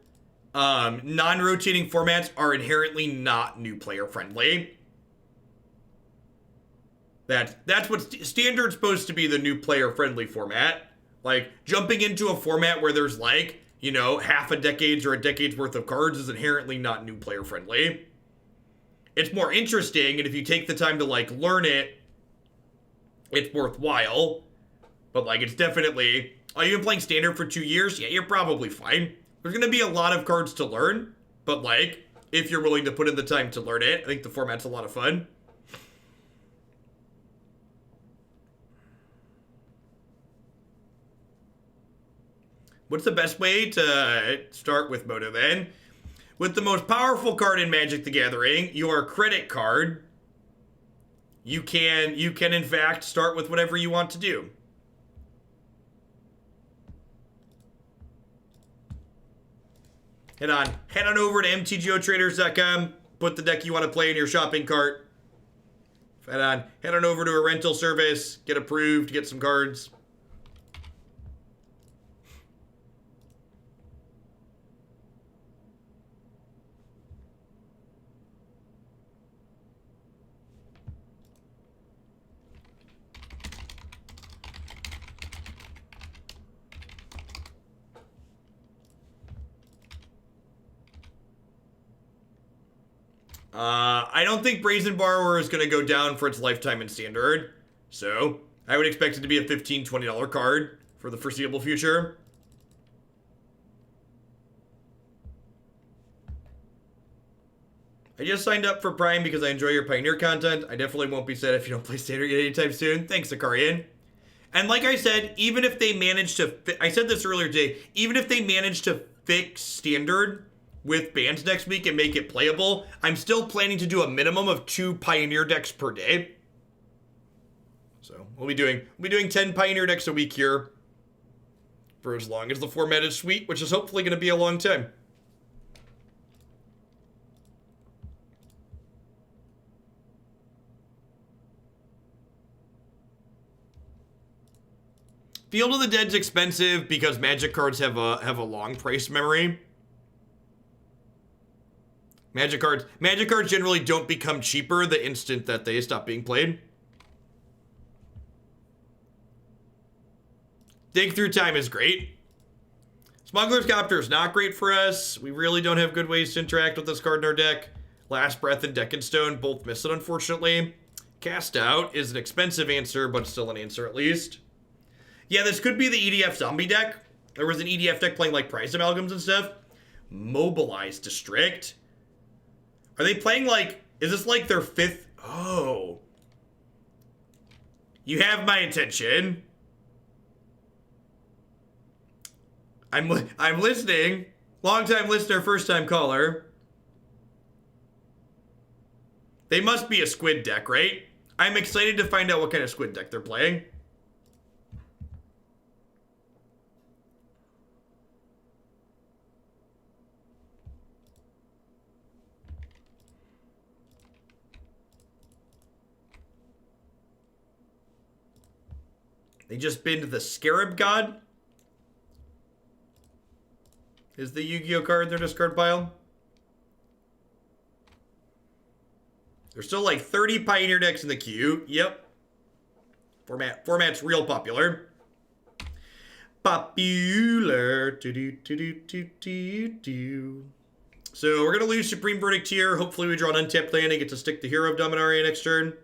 non-rotating formats are inherently not new player-friendly. That's what Standard's supposed to be, the new player-friendly format. Like, jumping into a format where there's like, you know, half a decade's or a decade's worth of cards is inherently not new player-friendly. It's more interesting, and if you take the time to like learn it, it's worthwhile. But like, it's definitely, oh, you've been playing Standard for 2 years? Yeah, you're probably fine. There's gonna be a lot of cards to learn, but like, if you're willing to put in the time to learn it, I think the format's a lot of fun. What's the best way to start with Moto then? With the most powerful card in Magic the Gathering, your credit card, you can in fact start with whatever you want to do. Head on over to mtgotraders.com, put the deck you want to play in your shopping cart. Head on over to a rental service, get approved, get some cards. I don't think Brazen Borrower is going to go down for its lifetime in Standard. So, I would expect it to be a $15, $20 card for the foreseeable future. I just signed up for Prime because I enjoy your Pioneer content. I definitely won't be sad if you don't play Standard anytime soon. Thanks, Akarian. And like I said, even if they manage to... I said this earlier today. Even if they manage to fix Standard with bans next week and make it playable, I'm still planning to do a minimum of 2 Pioneer decks per day. So we'll be doing 10 Pioneer decks a week here for as long as the format is sweet, which is hopefully going to be a long time. Field of the Dead's expensive because Magic cards have a long price memory. Magic cards generally don't become cheaper the instant that they stop being played. Dig Through Time is great. Smuggler's Copter is not great for us. We really don't have good ways to interact with this card in our deck. Last Breath and Deccan Stone both miss it, unfortunately. Cast Out is an expensive answer, but still an answer at least. Yeah, this could be the EDF zombie deck. There was an EDF deck playing like Prize Amalgams and stuff. Mobilize District. Are they playing like... Is this like their 5th... Oh. You have my attention. I'm listening. Long-time listener, first-time caller. They must be a squid deck, right? I'm excited to find out what kind of squid deck they're playing. They just binned the Scarab God. Is the Yu-Gi-Oh card in their discard pile? There's still like 30 Pioneer decks in the queue. Yep. Format's real popular. Popular. So we're going to lose Supreme Verdict here. Hopefully we draw an untapped land and get to stick the Hero of Dominaria next turn.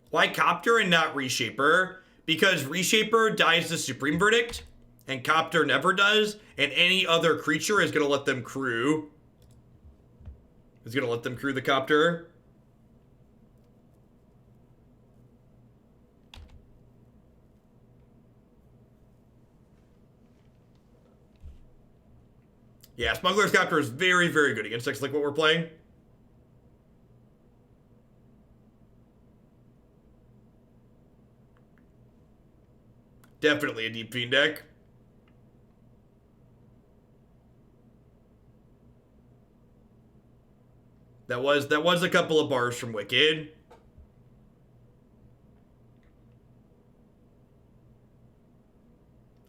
Why Copter and not Reshaper? Because Reshaper dies the Supreme Verdict, and Copter never does, and any other creature is going to let them crew. Is going to let them crew the Copter. Yeah, Smuggler's Copter is very, very good against decks like what we're playing. Definitely a Deep Fiend deck. That was a couple of bars from Wicked.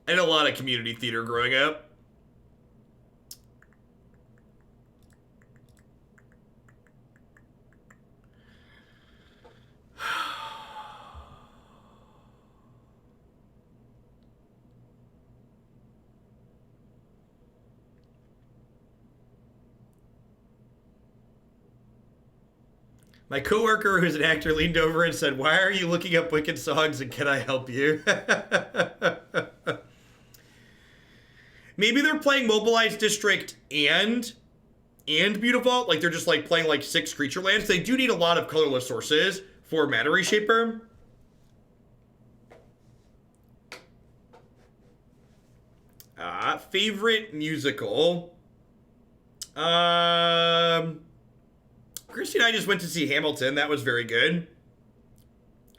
I had a lot of community theater growing up. My coworker, who's an actor, leaned over and said, "Why are you looking up Wicked songs and can I help you?" Maybe they're playing Mobilize District and and Mutavault. Like, they're just, like, playing, like, 6 creature lands. They do need a lot of colorless sources for Mana Reshaper. Favorite musical? Christy and I just went to see Hamilton. That was very good.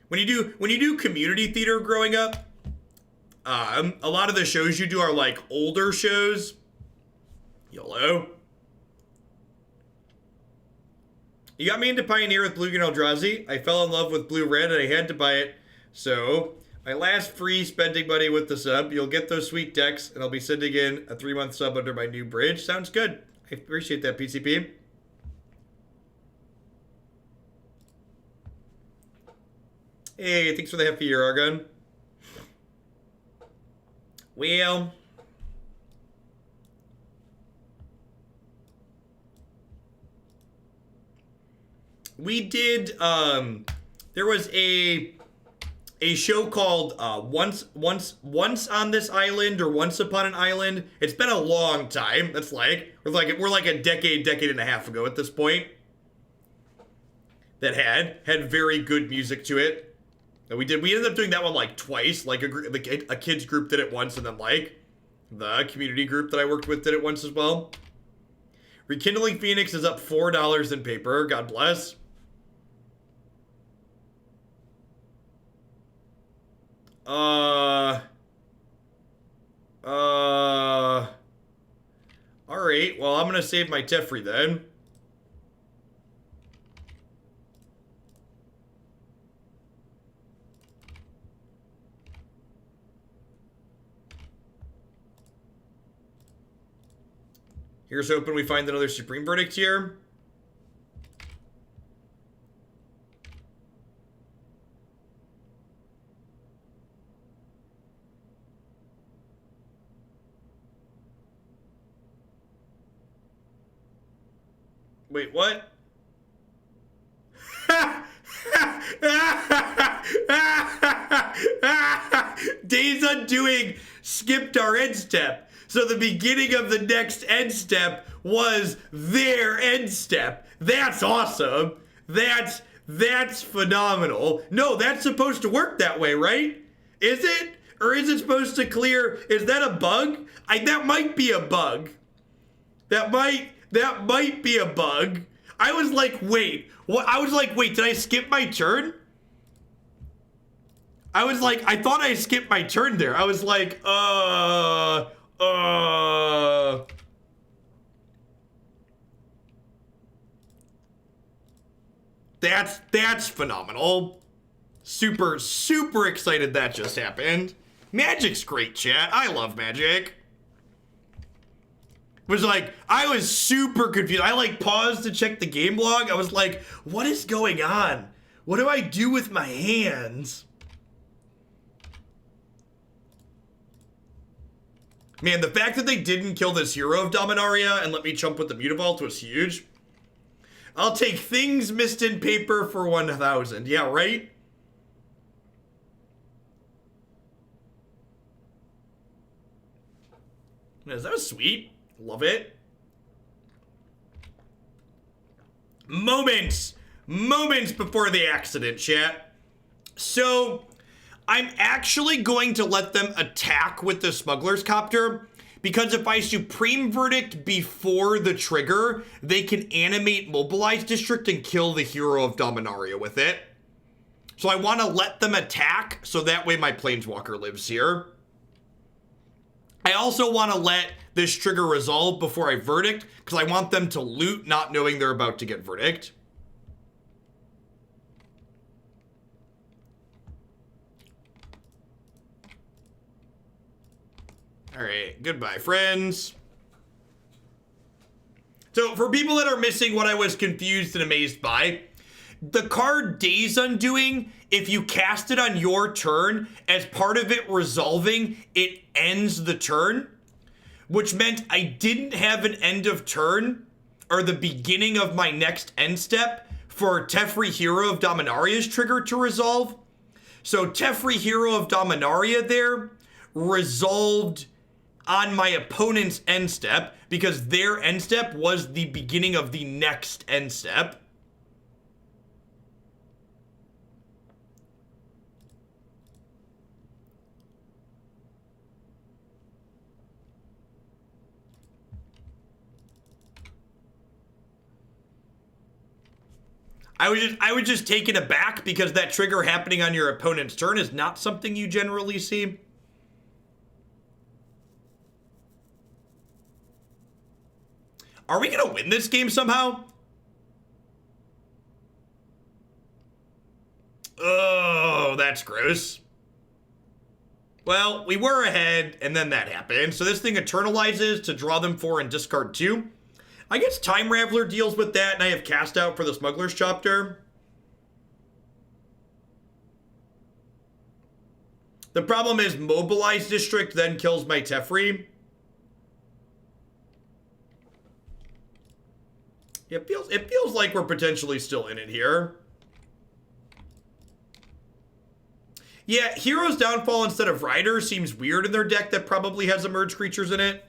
When you do community theater growing up, a lot of the shows you do are like older shows. YOLO. You got me into Pioneer with Blue Green Eldrazi. I fell in love with Blue Red and I had to buy it. So, my last free spending money with the sub. You'll get those sweet decks and I'll be sending in a 3-month sub under my new bridge. Sounds good. I appreciate that, PCP. Hey, thanks for the hefty Argon. Well, we did, there was a show called Once on This Island or Once Upon an Island. It's been a long time. That's like, we're like a decade and a half ago at this point. That had very good music to it. And we ended up doing that one like twice. Like a kids group did it once, and then like the community group that I worked with did it once as well. Rekindling Phoenix is up $4 in paper. God bless. All right. Well, I'm gonna save my Teferi then. Here's hoping we find another Supreme Verdict here. Wait, what? Days Undoing skipped our end step. So the beginning of the next end step was their end step. That's awesome. That's phenomenal. No, that's supposed to work that way, right? Is it? Or is it supposed to clear? Is that a bug? That might be a bug. That might be a bug. I was like, wait. What? I was like, wait, did I skip my turn? I was like, I thought I skipped my turn there. I was like, That's phenomenal. Super excited that just happened. Magic's great, chat. I love Magic. Was like, I was super confused. I like paused to check the game log. I was like, what is going on? What do I do with my hands? Man, the fact that they didn't kill this hero of Dominaria and let me chump with the Mutavault was huge. I'll take things missed in paper for 1,000. Yeah, right? That was sweet. Love it. Moments before the accident, chat. So, I'm actually going to let them attack with the Smuggler's Copter, because if I Supreme Verdict before the trigger, they can animate Mobilize District and kill the hero of Dominaria with it. So I want to let them attack, so that way my Planeswalker lives here. I also want to let this trigger resolve before I Verdict, because I want them to loot not knowing they're about to get Verdict. Alright, goodbye, friends. So, for people that are missing what I was confused and amazed by, the card Days Undoing, if you cast it on your turn, as part of it resolving, it ends the turn, which meant I didn't have an end of turn, or the beginning of my next end step, for Teferi Hero of Dominaria's trigger to resolve. So Teferi Hero of Dominaria there resolved on my opponent's end step, because their end step was the beginning of the next end step. I was just taken aback because that trigger happening on your opponent's turn is not something you generally see. Are we gonna win this game somehow? Oh, that's gross. Well, we were ahead, and then that happened. So this thing eternalizes to draw them 4 and discard 2. I guess Time Raveler deals with that, and I have Cast Out for the Smuggler's Chapter. The problem is Mobilize District then kills my Teferi. It feels like we're potentially still in it here. Yeah, Hero's Downfall instead of Rider seems weird in their deck that probably has Emerge creatures in it.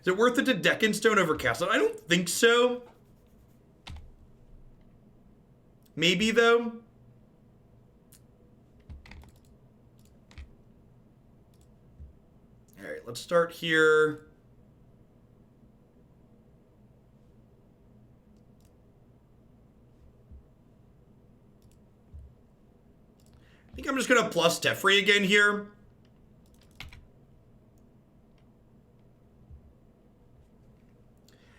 Is it worth it to Detention Stone over Castle? I don't think so. Maybe, though. All right, let's start here. I think I'm just going to plus Teferi again here.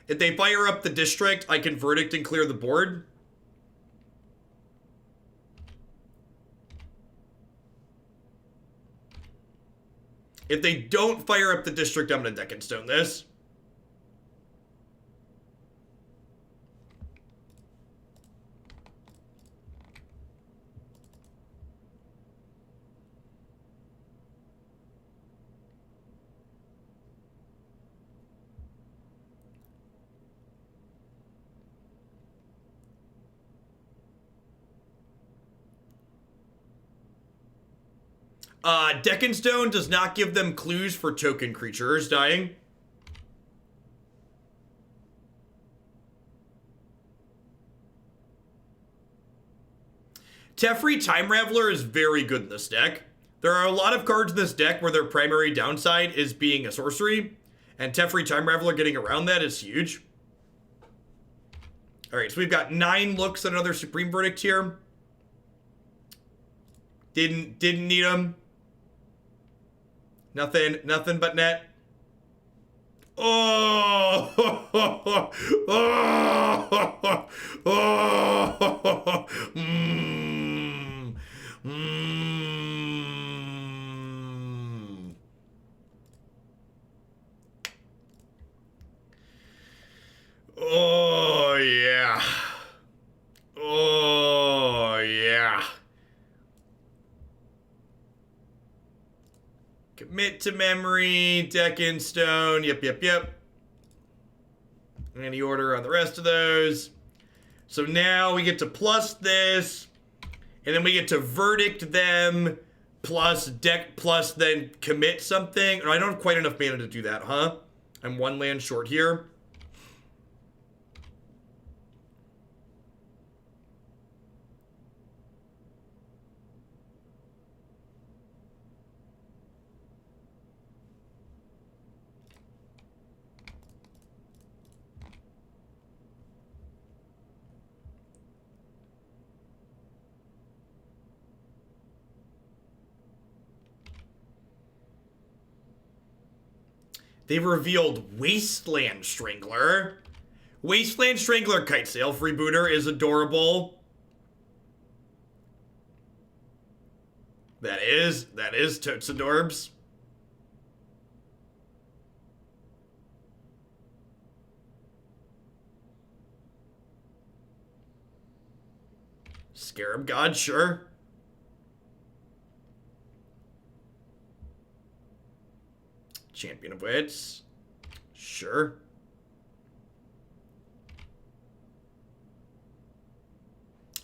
If they fire up the district, I can Verdict and clear the board. If they don't fire up the district, I'm going to Detention Stone this. Detention Stone does not give them clues for token creatures dying. Teferi Time Raveler is very good in this deck. There are a lot of cards in this deck where their primary downside is being a sorcery, and Teferi Time Raveler getting around that is huge. Alright, so we've got 9 looks at another Supreme Verdict here. Didn't need them. Nothing but net. Oh! Oh! Oh! Oh, yeah. Oh, yeah. Commit to memory, Detention Stone, yep. Any order on the rest of those. So now we get to plus this, and then we get to Verdict them, plus deck, plus then commit something. I don't have quite enough mana to do that, huh? I'm 1 land short here. They revealed Wasteland Strangler. Wasteland Strangler Kite Sail Freebooter is adorable. That is totes adorbs. Scarab God, sure. Champion of Wits. Sure.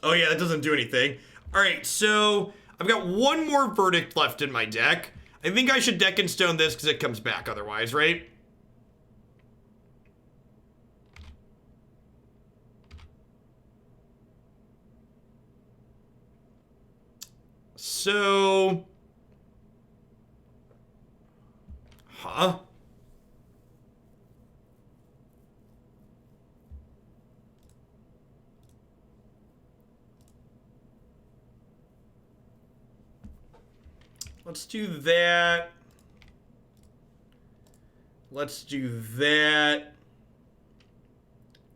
Oh yeah, that doesn't do anything. Alright, so I've got 1 more Verdict left in my deck. I think I should deck and stone this because it comes back otherwise, right? So... Huh? Let's do that. Let's do that.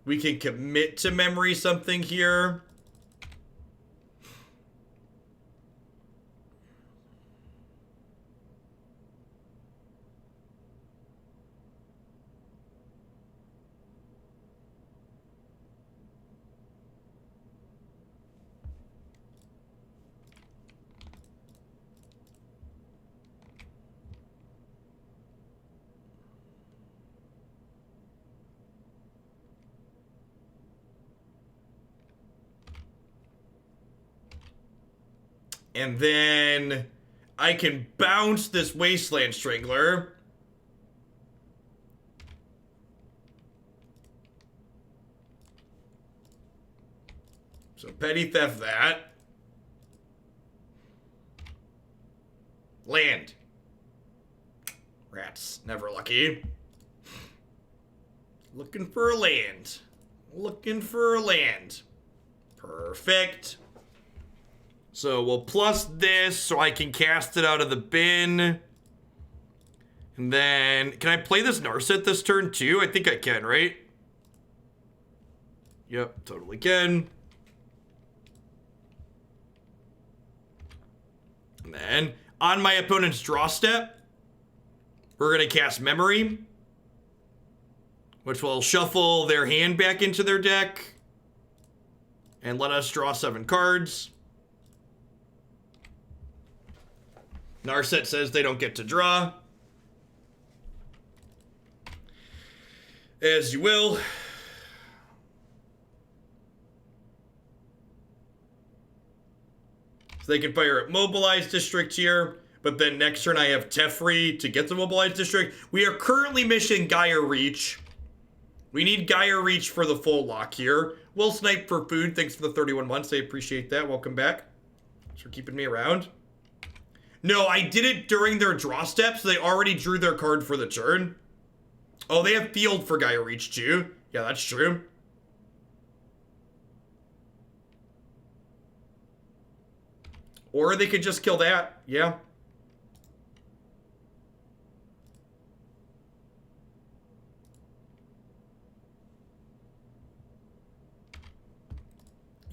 We can commit to memory something here. And then I can bounce this Wasteland Strangler. So Petty Theft that. Land. Rats. Never lucky. Looking for a land. Looking for a land. Perfect. So we'll plus this so I can cast it out of the bin. And then, can I play this Narset this turn too? I think I can, right? Yep, totally can. And then, on my opponent's draw step, we're going to cast Memory, which will shuffle their hand back into their deck and let us draw 7 cards. Narset says they don't get to draw. As you will. So they can fire at Mobilized District here, but then next turn I have Teferi to get the Mobilized District. We are currently missing Geier Reach. We need Geier Reach for the full lock here. Will Snipe for food. Thanks for the 31 months. I appreciate that. Welcome back. Thanks for keeping me around. No, I did it during their draw step, so they already drew their card for the turn. Oh, they have Field for Geier Reach too. Yeah, that's true. Or they could just kill that. Yeah.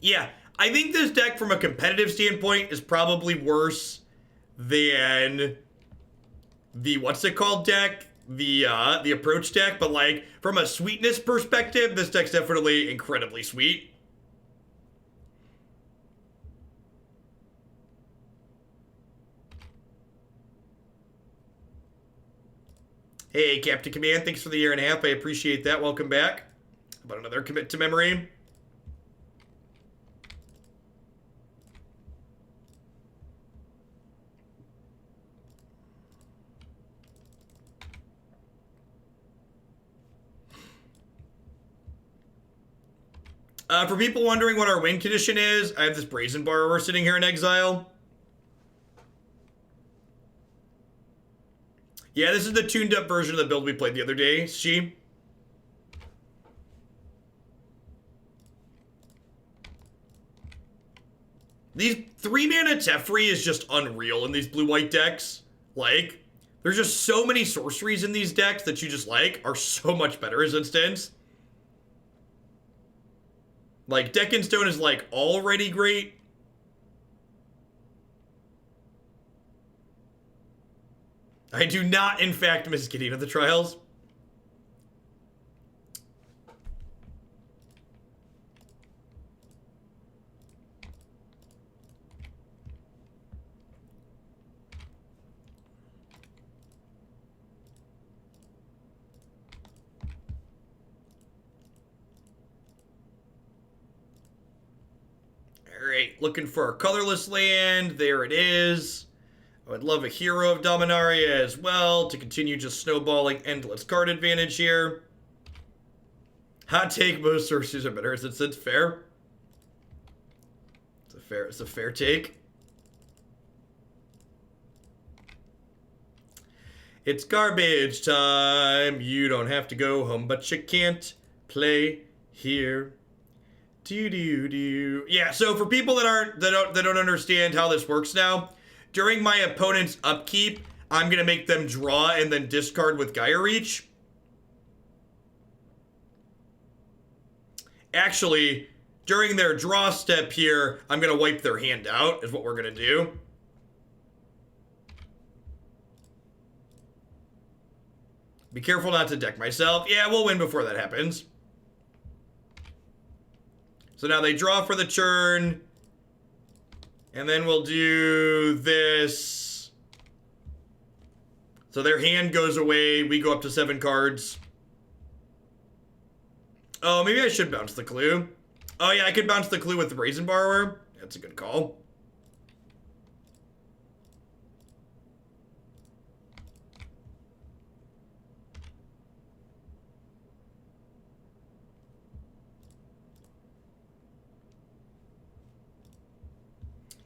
Yeah, I think this deck from a competitive standpoint is probably worse than the, what's it called deck? The approach deck, but like from a sweetness perspective, this deck's definitely incredibly sweet. Hey, Captain Command, thanks for the 1.5 years. I appreciate that. Welcome back. How about another commit to memory? For people wondering what our win condition is, I have this Brazen Borrower sitting here in exile. Yeah, this is the tuned up version of the build we played the other day, She. These 3-mana Teferi is just unreal in these blue-white decks. Like, there's just so many sorceries in these decks that you just like are so much better as instants. Like, Deck and Stone is, like, already great. I do not, in fact, miss getting to the trials. Alright, looking for a colorless land. There it is. I would love a Hero of Dominaria as well to continue just snowballing endless card advantage here. Hot take, most sources are better. It's fair. It's a fair take. It's garbage time. You don't have to go home, but you can't play here. Yeah, so for people that don't understand how this works now, during my opponent's upkeep, I'm gonna make them draw and then discard with Geier Reach. Actually, during their draw step here, I'm gonna wipe their hand out, is what we're gonna do. Be careful not to deck myself. Yeah, we'll win before that happens. So now they draw for the turn. And then we'll do this. So their hand goes away. We go up to 7 cards. Oh, maybe I should bounce the clue. Oh yeah, I could bounce the clue with the Brazen Borrower. That's a good call.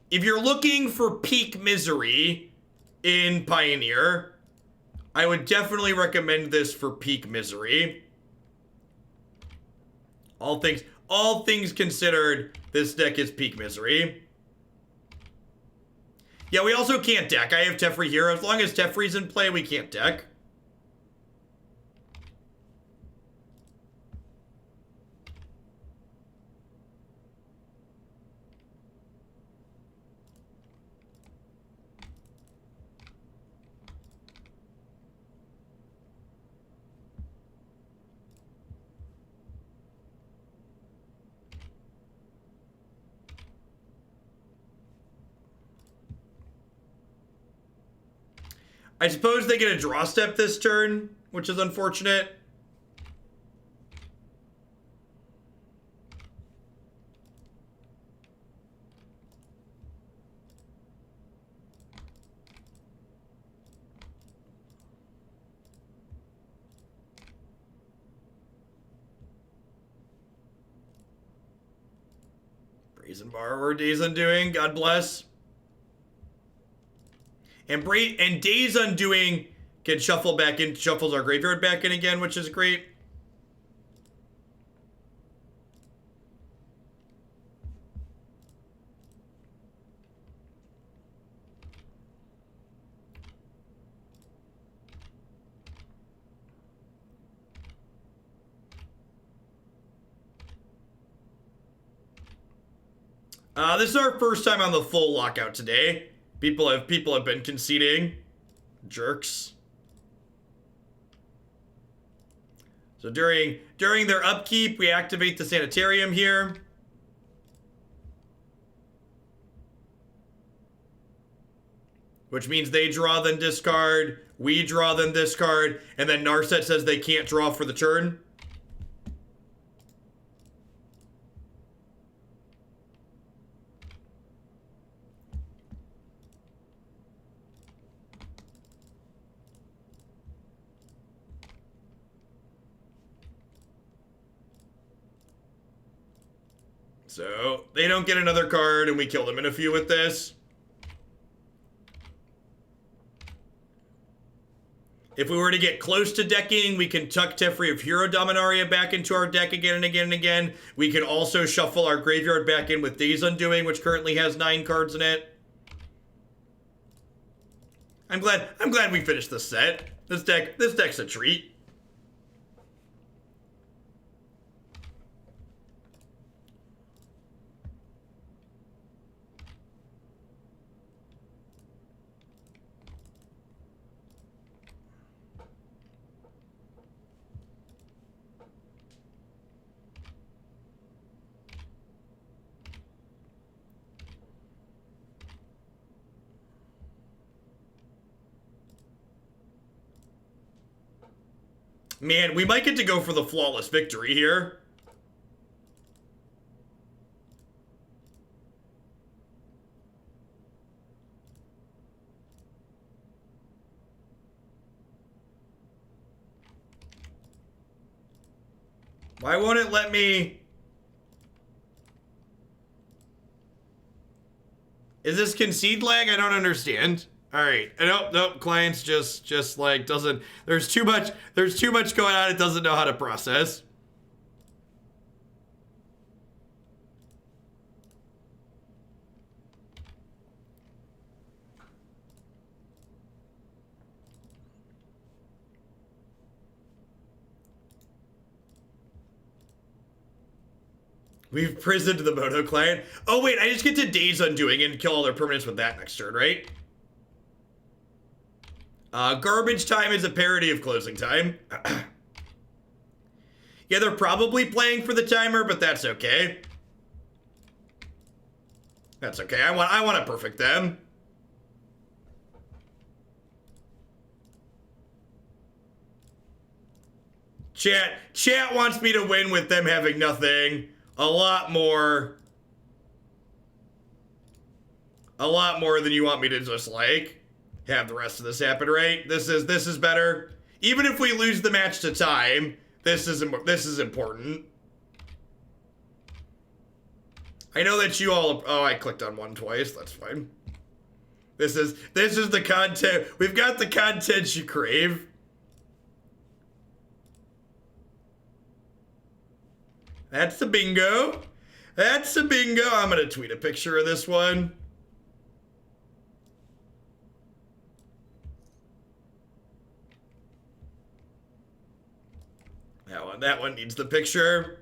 If you're looking for peak misery in Pioneer, I would definitely recommend this for peak misery. All things considered, this deck is peak misery. Yeah, we also can't deck. I have Teferi here. As long as Teferi's in play, we can't deck. I suppose they get a draw step this turn, which is unfortunate. Brazen Borrower, Days Undoing, God bless. And Days Undoing can shuffles our graveyard back in again, which is great. This is our first time on the full lockout today. People have been conceding. Jerks. So during their upkeep, we activate the Sanitarium here. Which means they draw, then discard. We draw, then discard. And then Narset says they can't draw for the turn. So they don't get another card, and we kill them in a few with this. If we were to get close to decking, we can tuck Teferi of Hero Dominaria back into our deck again and again and again. We can also shuffle our graveyard back in with Days Undoing, which currently has 9 cards in it. I'm glad we finished this set. This deck's a treat. Man, we might get to go for the flawless victory here. Why won't it let me? Is this concede lag? I don't understand. All right. Nope. Client's just like doesn't. There's too much going on. It doesn't know how to process. We've prisoned the Moto client. Oh wait, I just get to Daze Undoing and kill all their permanents with that next turn, right? Garbage time is a parody of closing time. Yeah, they're probably playing for the timer, but that's okay. That's okay. I want to perfect them. Chat wants me to win with them having nothing. A lot more than you want me to just like have the rest of this happen, right? This is better. Even if we lose the match to time, this is important. I know that you all. Oh, I clicked on one twice. That's fine. This is the content. We've got the content you crave. That's the bingo. That's the bingo. I'm going to tweet a picture of this one. That one needs the picture.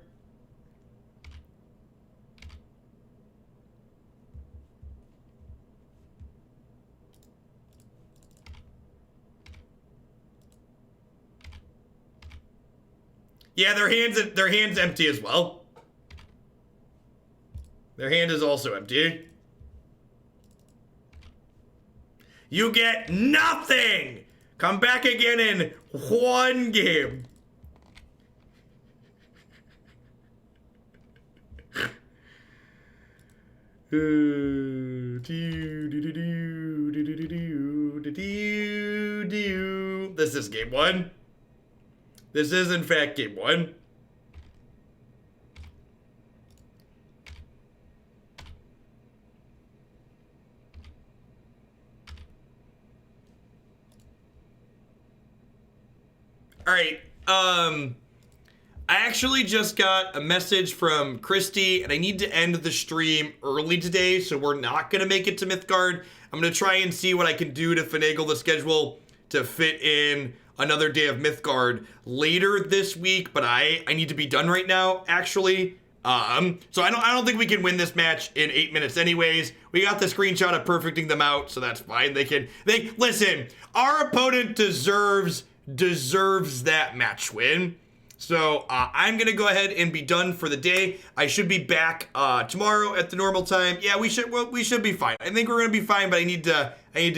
Yeah, their hand's empty as well. Their hand is also empty. You get nothing! Come back again in one game. This is game one. This is, in fact, game one. All right. I actually just got a message from Christy, and I need to end the stream early today, so we're not going to make it to Mythgard. I'm going to try and see what I can do to finagle the schedule to fit in another day of Mythgard later this week, but I need to be done right now, actually. So I don't think we can win this match in 8 minutes anyways. We got the screenshot of perfecting them out, so that's fine. Listen, our opponent deserves that match win. So I'm gonna go ahead and be done for the day. I should be back tomorrow at the normal time. Yeah, we should be fine. I think we're gonna be fine, but I need to